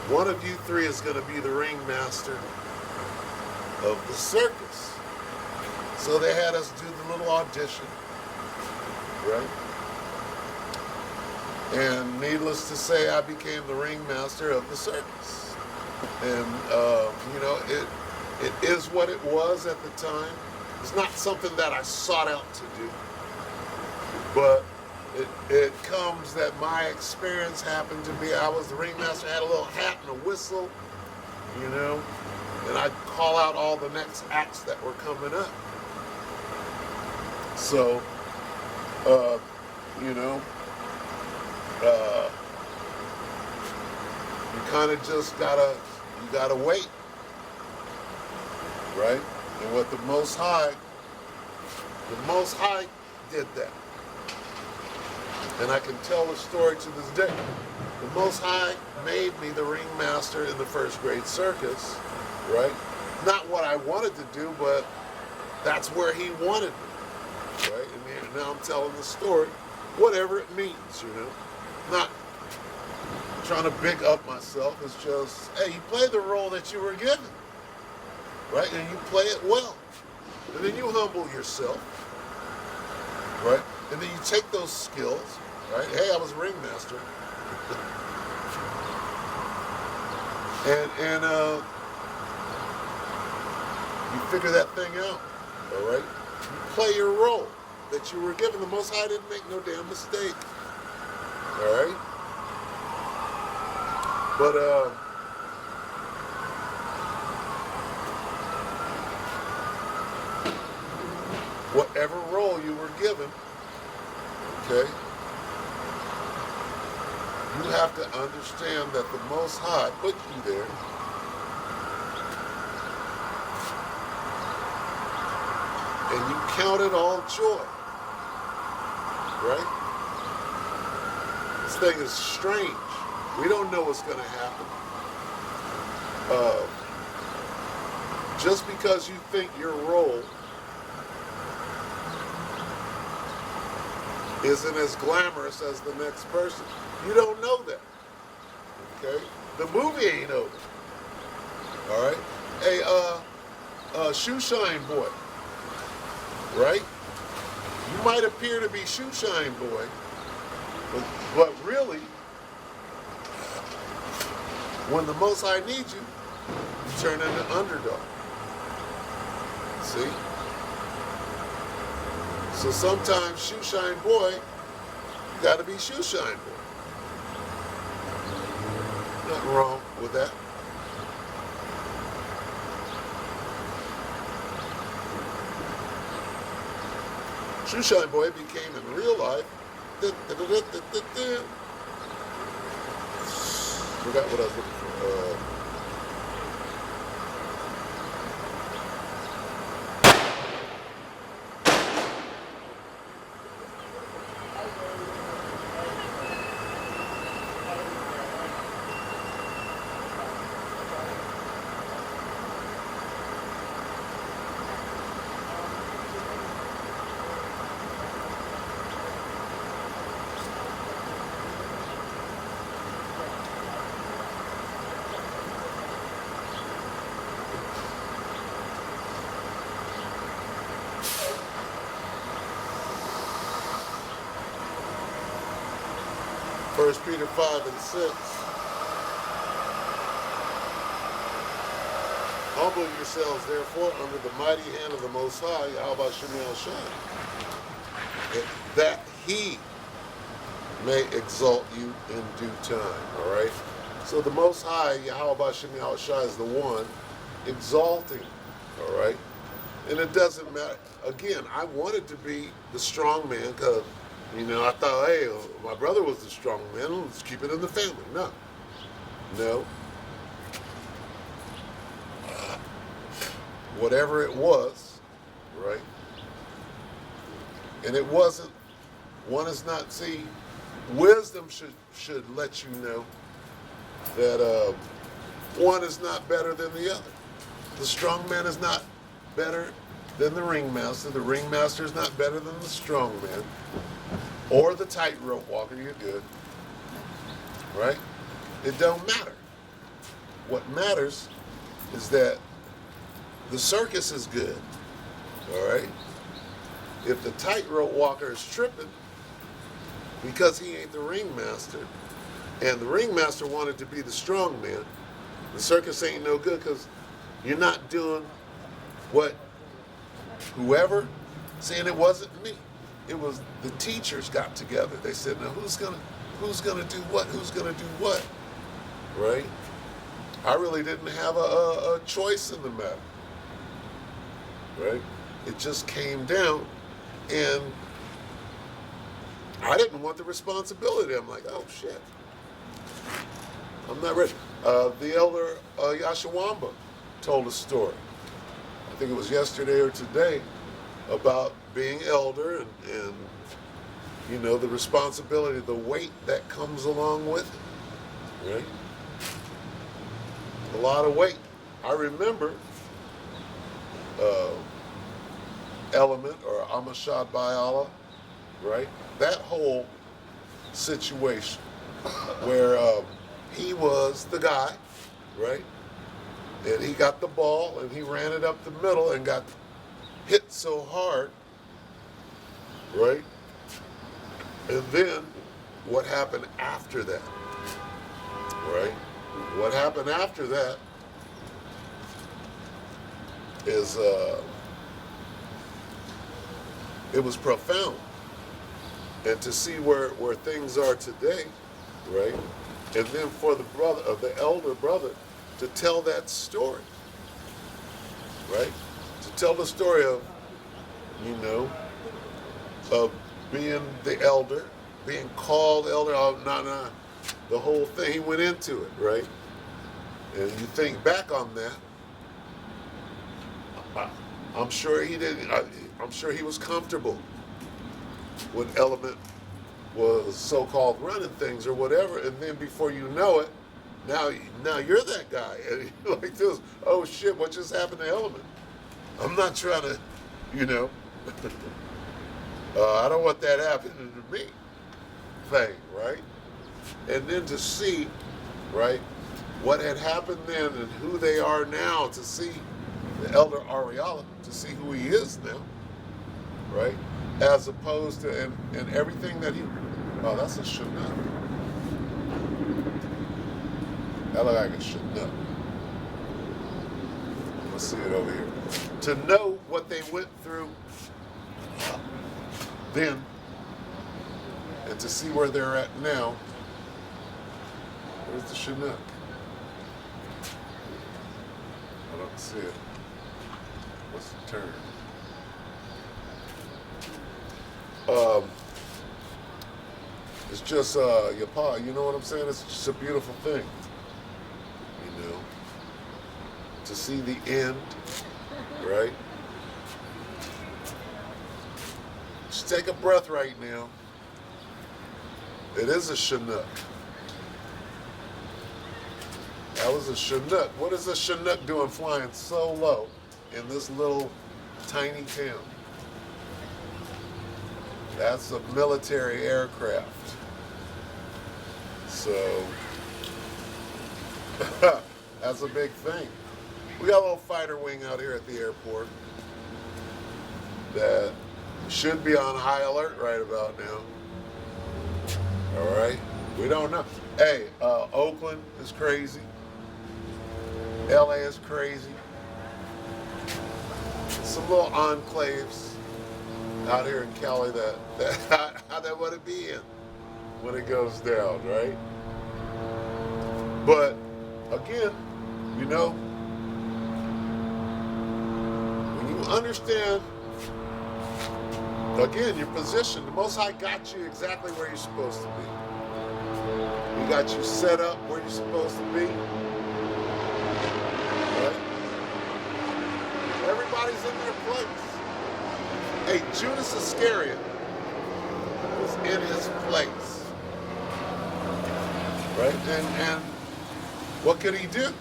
one of you three is going to be the ringmaster of the circus. So they had us do the little audition, right? And needless to say, I became the ringmaster of the circus. And, it is what it was at the time. It's not something that I sought out to do. But it comes that my experience happened to be, I was the ringmaster, had a little hat and a whistle, and I'd call out all the next acts that were coming up. So, you kind of just gotta wait, right? And what the Most High did that. And I can tell the story to this day. The Most High made me the ringmaster in the first grade circus, right? Not what I wanted to do, but that's where he wanted me, right? And now I'm telling the story, whatever it means, Not trying to big up myself. It's just, hey, you play the role that you were given, right? And you play it well. And then you humble yourself, right? And then you take those skills, right? Hey, I was a ringmaster. And you figure that thing out, all right? You play your role that you were given. The Most High didn't make no damn mistake, all right? But whatever role you were given, okay, you have to understand that the Most High put you there and you count it all joy, right? This thing is strange. We don't know what's going to happen. Just because you think your role isn't as glamorous as the next person, you don't know that. Okay? The movie ain't over. All right? Hey, Shoeshine Boy, right? You might appear to be Shoeshine Boy, but really, when the Most High needs you, you turn into underdog. See? So sometimes Shoeshine Boy, you gotta be Shoeshine Boy. Nothing wrong with that. Shoeshine Boy became in real life. Forgot what I was looking for. First Peter 5 and 6. Humble yourselves, therefore, under the mighty hand of the Most High, Yahweh Shemel Shai, that He may exalt you in due time. All right. So the Most High, Yahweh Shemel Shai, is the one exalting. All right. And it doesn't matter. Again, I wanted to be the strong man because, you know, I thought, hey, my brother was the strong man. Let's keep it in the family. No. Whatever it was, right? And it wasn't. One is not. See, wisdom should let you know that one is not better than the other. The strong man is not better than the ringmaster. The ringmaster is not better than the strong man. Or the tightrope walker, you're good. Right? It don't matter. What matters is that the circus is good. All right? If the tightrope walker is tripping because he ain't the ringmaster, and the ringmaster wanted to be the strong man, the circus ain't no good because you're not doing what whoever, saying it wasn't me. It was the teachers got together. They said, now who's gonna do what? Who's gonna do what? Right? I really didn't have a choice in the matter. Right? It just came down, and I didn't want the responsibility. I'm like, oh shit, I'm not ready. The elder Yashawamba told a story. I think it was yesterday or today, about being elder and you know, the responsibility, the weight that comes along with it, right? A lot of weight. I remember Element or Amashad Bayala, right? That whole situation where he was the guy, right? And he got the ball and he ran it up the middle and got hit so hard, right? And then what happened after that, right? What happened after that is it was profound. And to see where things are today, right? And then for the elder brother to tell that story, right? To tell the story of, of being the elder, being called elder, the whole thing, he went into it, right? And you think back on that, I'm sure he didn't, I'm sure he was comfortable when Element was so-called running things or whatever, and then before you know it, now you're that guy, and you're like this, oh shit, what just happened to Element? I'm not trying to, I don't want that happening to me thing, right? And then to see, right, what had happened then and who they are now, to see the elder Ariala, to see who he is now, right? As opposed to, and everything that oh, that's a Chinook. That look like a Chinook. Let's see it over here. To know what they went through then, and to see where they're at now. Where's the Chinook? I don't see it. What's the term? It's just Yapa, you know what I'm saying? It's just a beautiful thing, to see the end, right? Just take a breath right now. It is a Chinook. That was a Chinook. What is a Chinook doing flying so low in this little tiny town? That's a military aircraft. So, that's a big thing. We got a little fighter wing out here at the airport that should be on high alert right about now. All right? We don't know. Hey, Oakland is crazy. LA is crazy. Some little enclaves out here in Cali that want to be in when it goes down, right? But again, when you understand, again, your position, the Most High got you exactly where you're supposed to be. He got you set up where you're supposed to be. Right? Everybody's in their place. Hey, Judas Iscariot was in his place. Right? And what could he do?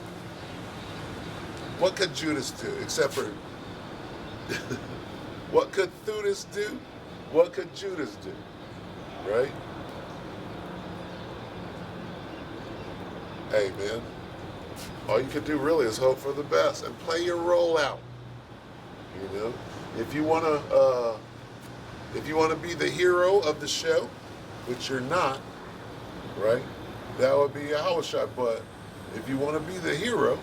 What could Judas do? Except for, what could Theudas do? What could Judas do? Right? Hey, man. All you could do really is hope for the best and play your role out. If you want to be the hero of the show, which you're not, right? That would be Yahushua. But if you want to be the hero,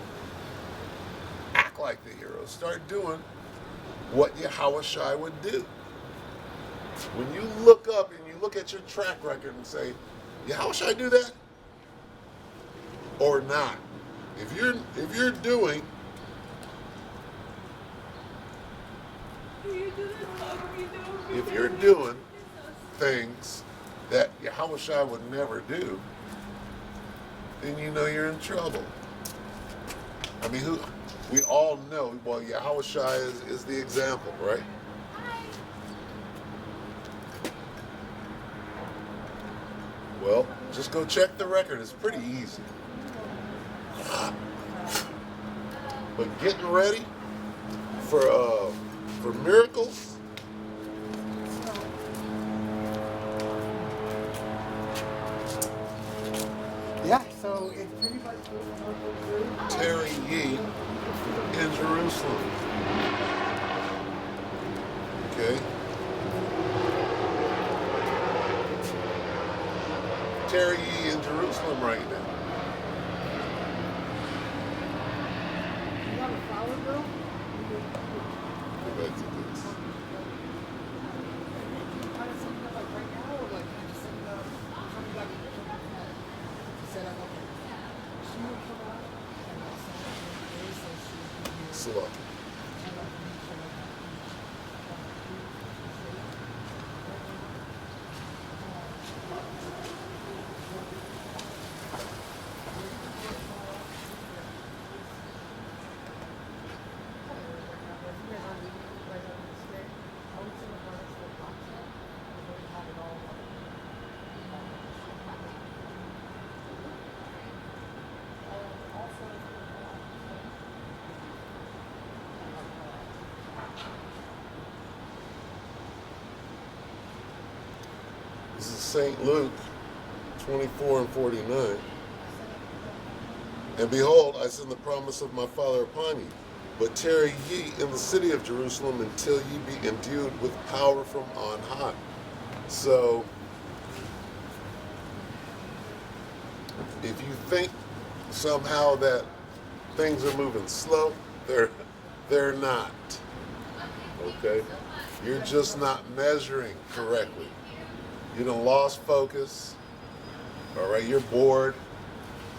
act like the hero. Start doing what Yahushua would do. When you look up and you look at your track record and say, Yahushua do that? Or not? If you're doing things that Yahushua would never do, then you're in trouble. I mean, we all know, well, Yahushua is the example, right? Well, just go check the record. It's pretty easy. But getting ready for miracles, yeah, so it's pretty much Terry Yee in Jerusalem. Okay. tarry ye in Jerusalem right now? You have a flower girl? Go back to this. Kind of send it up like right now, or like kind of send it up something like she said I want she would come out and I'll send it to her so she would be Slow. This is St. Luke 24 and 49. And behold, I send the promise of my Father upon you. But tarry ye in the city of Jerusalem until ye be endued with power from on high. So, if you think somehow that things are moving slow, they're not. Okay? You're just not measuring correctly. You done lost focus. All right, you're bored.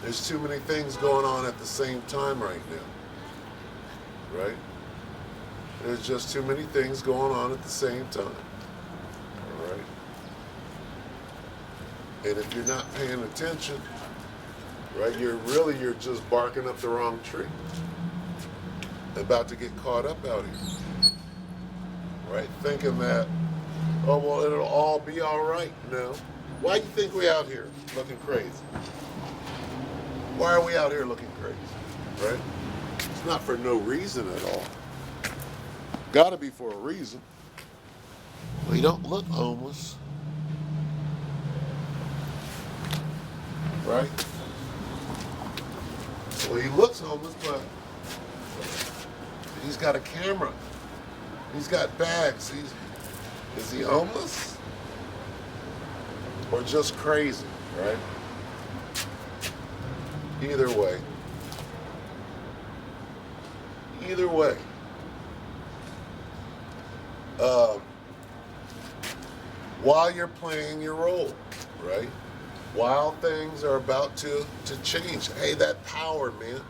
There's too many things going on at the same time right now. Right? There's just too many things going on at the same time. All right? And if you're not paying attention, right, you're just barking up the wrong tree. About to get caught up out here. Right? Thinking that, oh, well, it'll all be all right. No. Why do you think we out here looking crazy? Why are we out here looking crazy? Right? It's not for no reason at all. Got to be for a reason. Well, you don't look homeless. Right? Well, he looks homeless, but he's got a camera. He's got bags. Is he homeless? Or just crazy, right? Either way. Either way. While you're playing your role, right? While things are about to change. Hey, that power, man.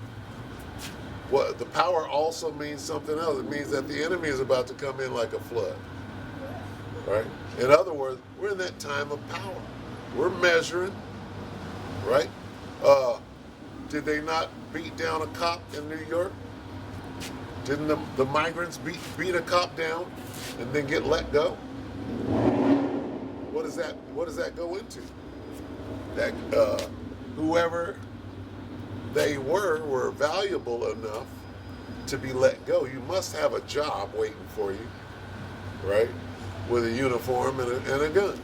What the power also means something else. It means that the enemy is about to come in like a flood. Right? In other words, we're in that time of power. We're measuring, right? Did they not beat down a cop in New York? Didn't the migrants beat a cop down and then get let go? What does that go into? That whoever they were valuable enough to be let go. You must have a job waiting for you, right? With a uniform and a gun.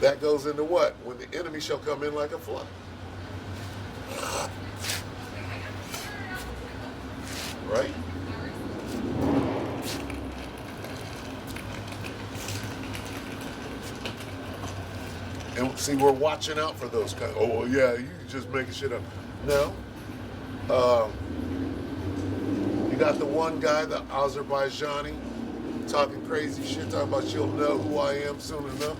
That goes into what? When the enemy shall come in like a flood. Right? And see, we're watching out for those kind of, oh, well, yeah, you just making shit up. No. You got the one guy, the Azerbaijani, talking crazy shit, talking about you'll know who I am soon enough.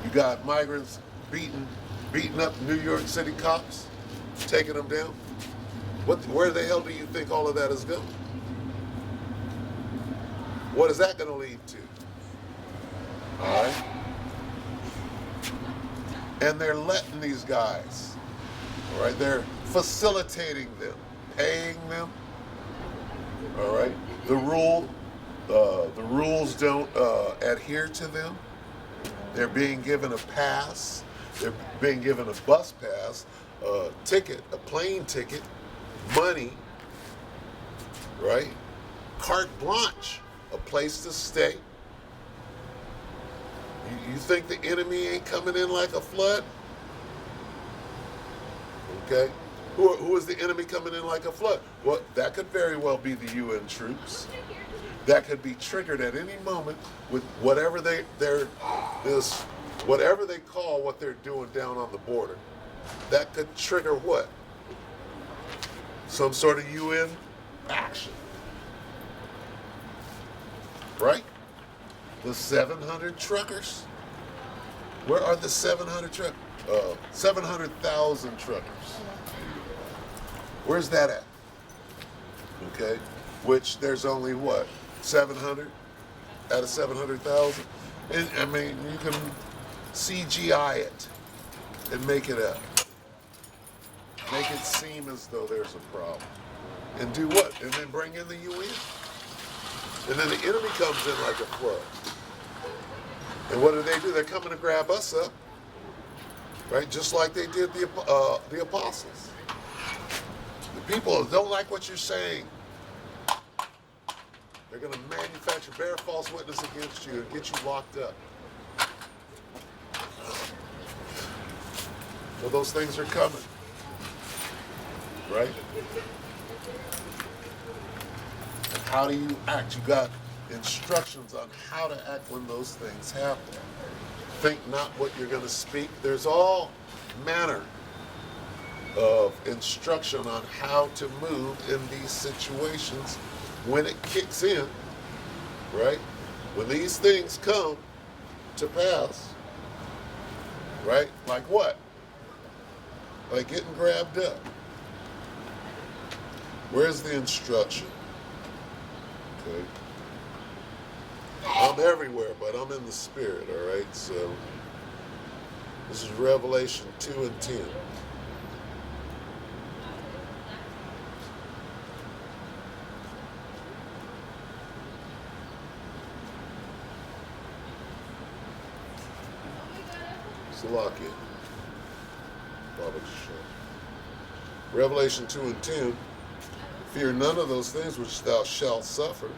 You got migrants beating up New York City cops, taking them down. Where the hell do you think all of that is going? What is that going to lead to? All right? And they're letting these guys, all right? They're facilitating them, paying them, all right? The rules don't adhere to them. They're being given a pass. They're being given a bus pass, a ticket, a plane ticket, money, right? Carte blanche, a place to stay. You think the enemy ain't coming in like a flood? Okay. Who is the enemy coming in like a flood? Well, that could very well be the UN troops. That could be triggered at any moment with whatever this whatever they call what they're doing down on the border, that could trigger what? Some sort of UN action. Right? The 700 truckers. Where are the 700 truckers? 700,000 truckers. Where's that at? Okay. Which there's only what? 700 out of 700,000? And I mean, you can CGI it and make it up. Make it seem as though there's a problem. And do what? And then bring in the UN. And then the enemy comes in like a flood. And what do? They're coming to grab us up. Right? Just like they did the apostles. The people don't like what you're saying. They're going to manufacture, bear false witness against you and get you locked up. Well, those things are coming. Right? And how do you act? You got instructions on how to act when those things happen. Think not what you're going to speak. There's all manner of instruction on how to move in these situations when it kicks in, right? When these things come to pass, right? Like what? Like getting grabbed up. Where's the instruction? Okay. I'm everywhere, but I'm in the spirit, all right? So this is Revelation 2 and 10. Salakia. Revelation 2 and 10. Fear none of those things which thou shalt suffer.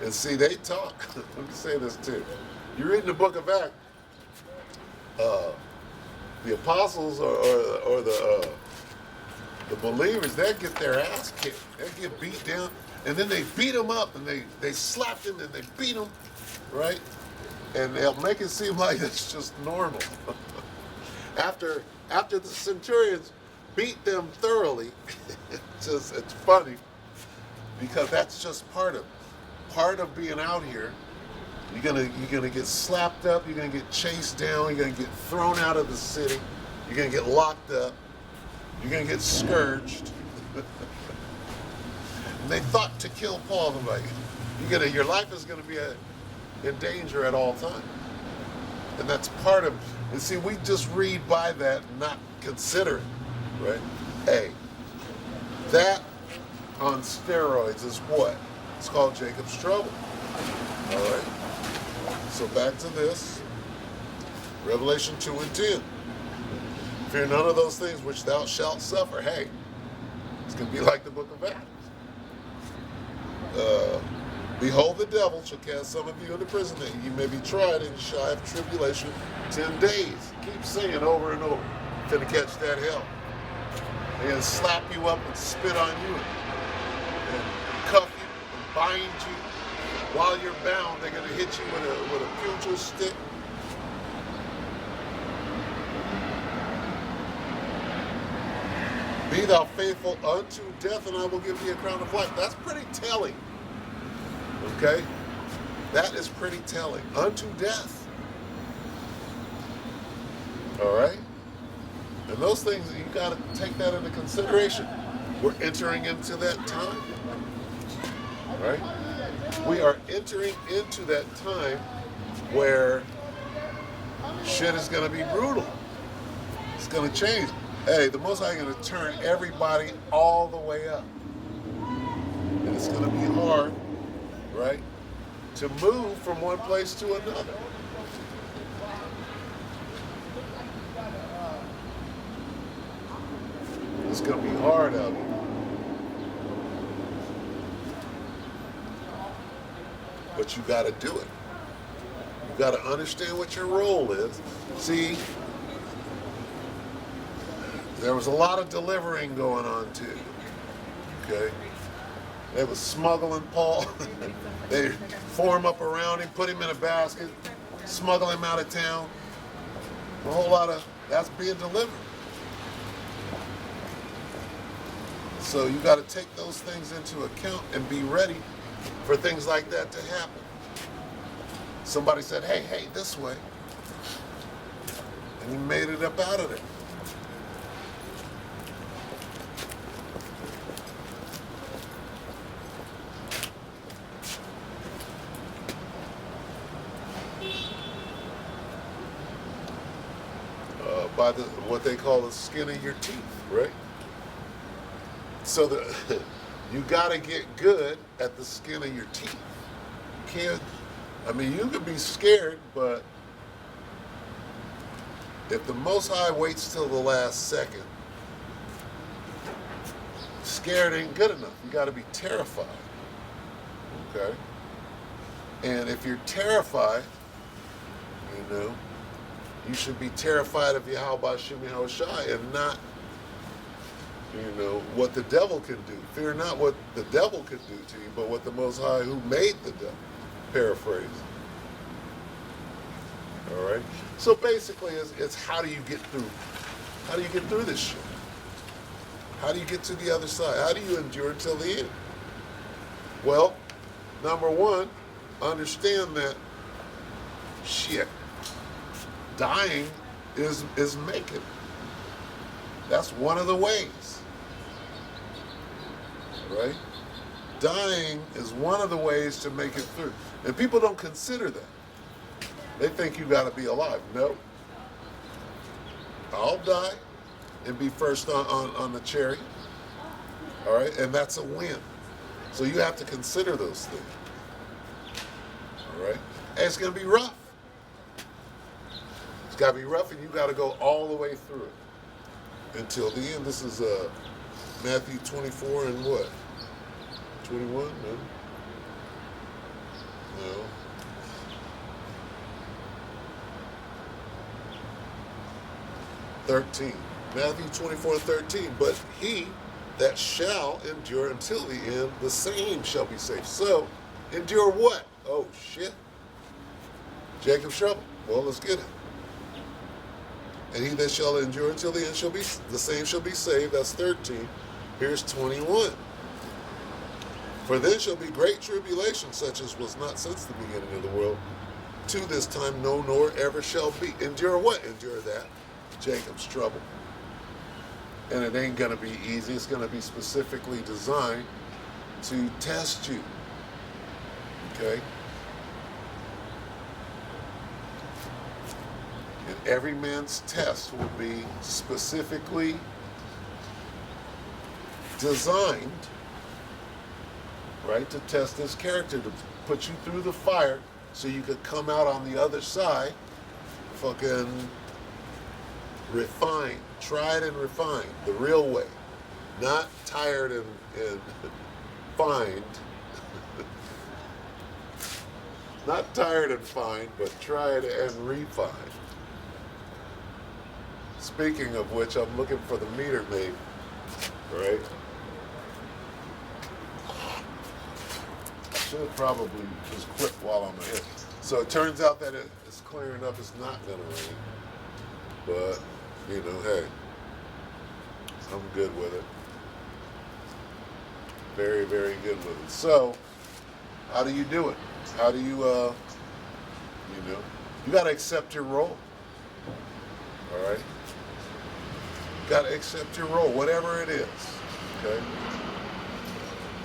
And see, they talk. Let me say this too. You read in the book of Acts, the apostles or the believers, they get their ass kicked. They get beat down, and then they beat them up, and they slap them, and they beat them, right? And they'll make it seem like it's just normal. After the centurions beat them thoroughly, it's funny because that's just part of being out here. You're gonna get slapped up. You're gonna get chased down. You're gonna get thrown out of the city. You're gonna get locked up. You're gonna get scourged. And they thought to kill Paul. Like your life is gonna be in danger at all times. And that's part of. And see, we just read by that, and not consider it, right? Hey, that on steroids is what? It's called Jacob's trouble. All right. So back to this. Revelation 2 and 10. Fear none of those things which thou shalt suffer. Hey, it's going to be like the book of Acts. Behold, the devil shall cast some of you into prison, that ye may be tried and shall have tribulation 10 days. Keep saying over and over. Finna catch that hell. They're going to slap you up and spit on you and cuff you and bind you. While you're bound, they're going to hit you with a pugil stick. Be thou faithful unto death, and I will give thee a crown of life. That's pretty telling. Okay? That is pretty telling. Unto death. All right? And those things, you got to take that into consideration. We're entering into that time. Right? We are entering into that time where shit is going to be brutal. It's going to change. Hey, the Most High is going to turn everybody all the way up. And it's going to be hard, right, to move from one place to another. It's going to be hard out here. But you got to do it. You got to understand what your role is. See, there was a lot of delivering going on too. Okay? They was smuggling Paul. They form up around him, put him in a basket, smuggle him out of town. A whole lot of that's being delivered. So you got to take those things into account and be ready for things like that to happen. Somebody said, hey, this way. And he made it up out of there. By what they call the skin of your teeth, right? So you got to get good at the skin of your teeth. You can't. I mean, you can be scared, but if the Most High waits till the last second, scared ain't good enough. You got to be terrified. Okay? And if you're terrified, you know, you should be terrified of Yahweh Shem Yahushai and not, you know, what the devil can do. Fear not what the devil can do to you, but what the Most High who made the devil. Paraphrase. All right? So basically, it's how do you get through? How do you get through this shit? How do you get to the other side? How do you endure until the end? Well, number one, understand that shit. Dying is making. That's one of the ways. Right? Dying is one of the ways to make it through. And people don't consider that. They think you got to be alive. No. I'll die and be first on the chariot. All right? And that's a win. So you have to consider those things. All right? And it's going to be rough. It's got to be rough, and you got to go all the way through it until the end. This is Matthew 24 and what? 21? No. No. (13). Matthew 24:13. But he that shall endure until the end, the same shall be saved. So, endure what? Oh, shit. Jacob's trouble. Well, let's get it. And he that shall endure until the end the same shall be saved. That's 13. Here's 21. For then shall be great tribulation, such as was not since the beginning of the world, to this time, no, nor ever shall be. Endure what? Endure that. Jacob's trouble. And it ain't going to be easy. It's going to be specifically designed to test you. Okay? And every man's test will be specifically designed, right, to test his character, to put you through the fire so you could come out on the other side fucking refined, tried and refined, the real way. Not tired and fined. Not tired and fined, but tried and refined. Speaking of which, I'm looking for the meter maid, right? I should probably just quit while I'm ahead. So it turns out that it's clearing up. It's not going to rain. But, you know, hey, I'm good with it. Very, very good with it. So, how do you do it? How do you, you got to accept your role. All right? Got to accept your role, whatever it is. Okay?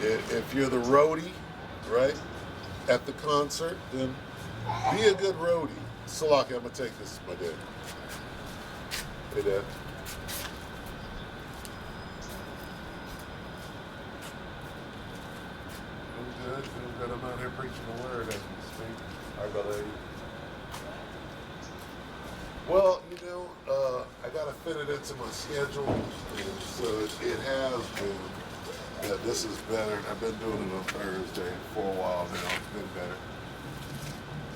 If you're the roadie, right, at the concert, then be a good roadie. Salaki, I'm going to take this to my dad. Hey, Dad. I'm good. I'm out here preaching the word as we speak. All right, brother. Well, I got to fit it into my schedule, so it has been. Yeah, this is better. I've been doing it on Thursday for a while now. It's been better.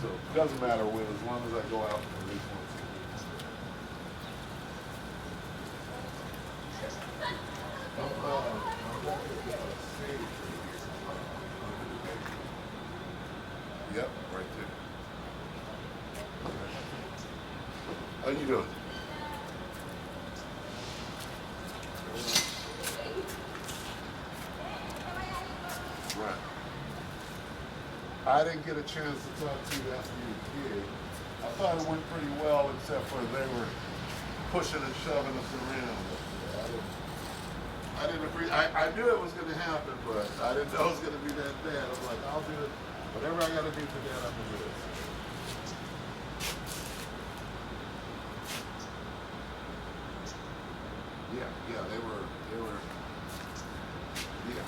So it doesn't matter when, as long as I go out at least once a week. Yep, right there. How you doing? Right. I didn't get a chance to talk to you after you did. I thought it went pretty well, except for they were pushing and shoving us around. I didn't agree. I knew it was going to happen, but I didn't know it was going to be that bad. I was like, I'll do it. Whatever I got to do for that, I'm going to do it. Yeah, they were, yeah.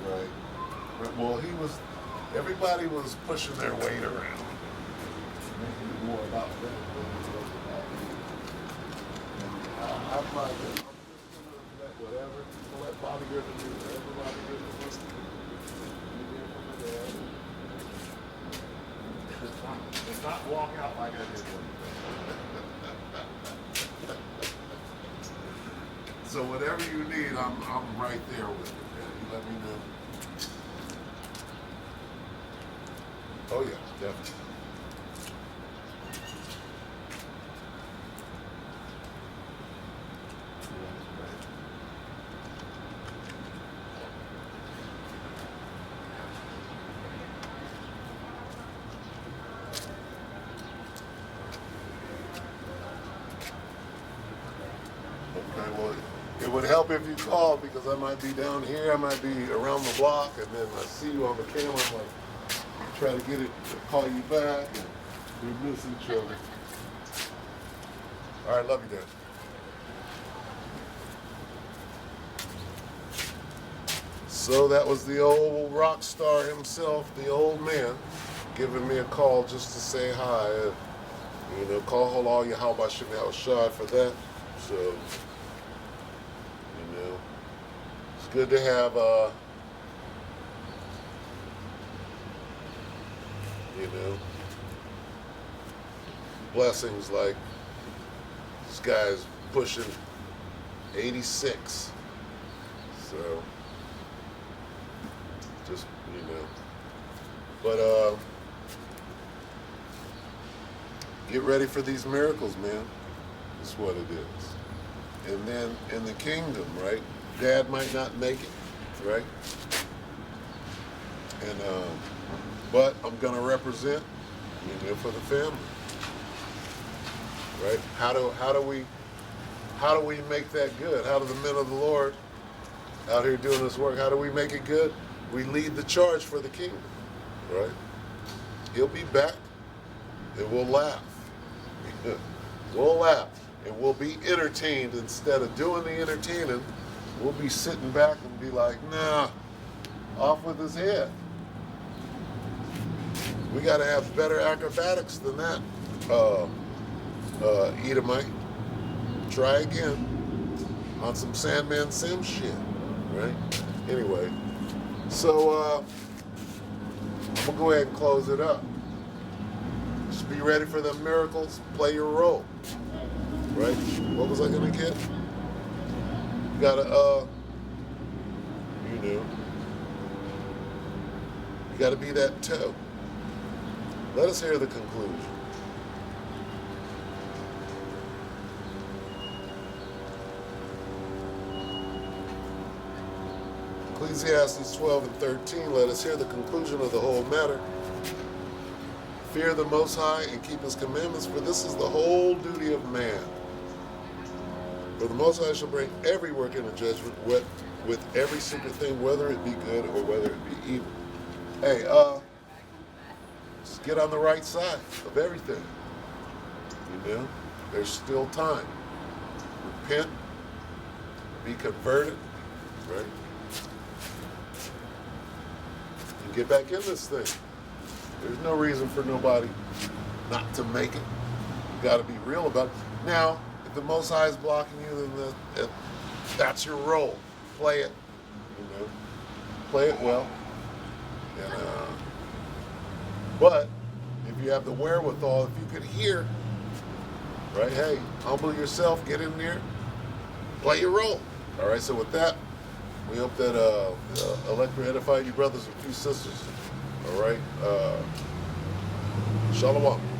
Right. Well, everybody was pushing their weight around. Making it more about them than it was about me. And I'm like, I'm just gonna let whatever, I'm gonna let Bobby Griffin do whatever Bobby Griffin wants to do. You hear from my dad. It's not walk out like I did one day. So whatever you need, I'm right there with it, man. You let me know. Oh yeah, definitely. Okay, well, it would help if you called because I might be down here, I might be around the block, and then I see you on the camera, I'm like, try to get it, call you back, and we miss each other. All right, love you, Dad. So that was the old rock star himself, the old man, giving me a call just to say hi. You know, call all your how about Chanel shy for that. So, you know, it's good to have you know, blessings like this guy's pushing 86. So, just, you know, but get ready for these miracles, man. That's what it is. And then in the kingdom, right? Dad might not make it, right? And but I'm gonna represent, you know, for the family, right? How do we make that good? How do the men of the Lord out here doing this work? How do we make it good? We lead the charge for the kingdom, right? He'll be back, and we'll laugh. We'll laugh, and we'll be entertained instead of doing the entertaining. We'll be sitting back and be like, nah, off with his head. We got to have better acrobatics than that, Edomite. Try again on some Sandman Sim shit, right? Anyway, so I'm going to go ahead and close it up. Just be ready for the miracles. Play your role, right? What was I going to get? You got to, you know, you got to be that toe. Let us hear the conclusion. Ecclesiastes 12 and 13, let us hear the conclusion of the whole matter. Fear the Most High and keep His commandments, for this is the whole duty of man. For the Most High shall bring every work into judgment with every secret thing, whether it be good or whether it be evil. Hey, just get on the right side of everything. You know, there's still time. Repent, be converted, right? And get back in this thing. There's no reason for nobody not to make it. You got to be real about it. Now, if the Most High is blocking you, then that's your role. Play it. You know, play it well. And, but if you have the wherewithal, if you could hear, right? Hey, humble yourself. Get in there. Play your role. All right. So with that, we hope that Electra edified you brothers and few sisters. All right. Shalom.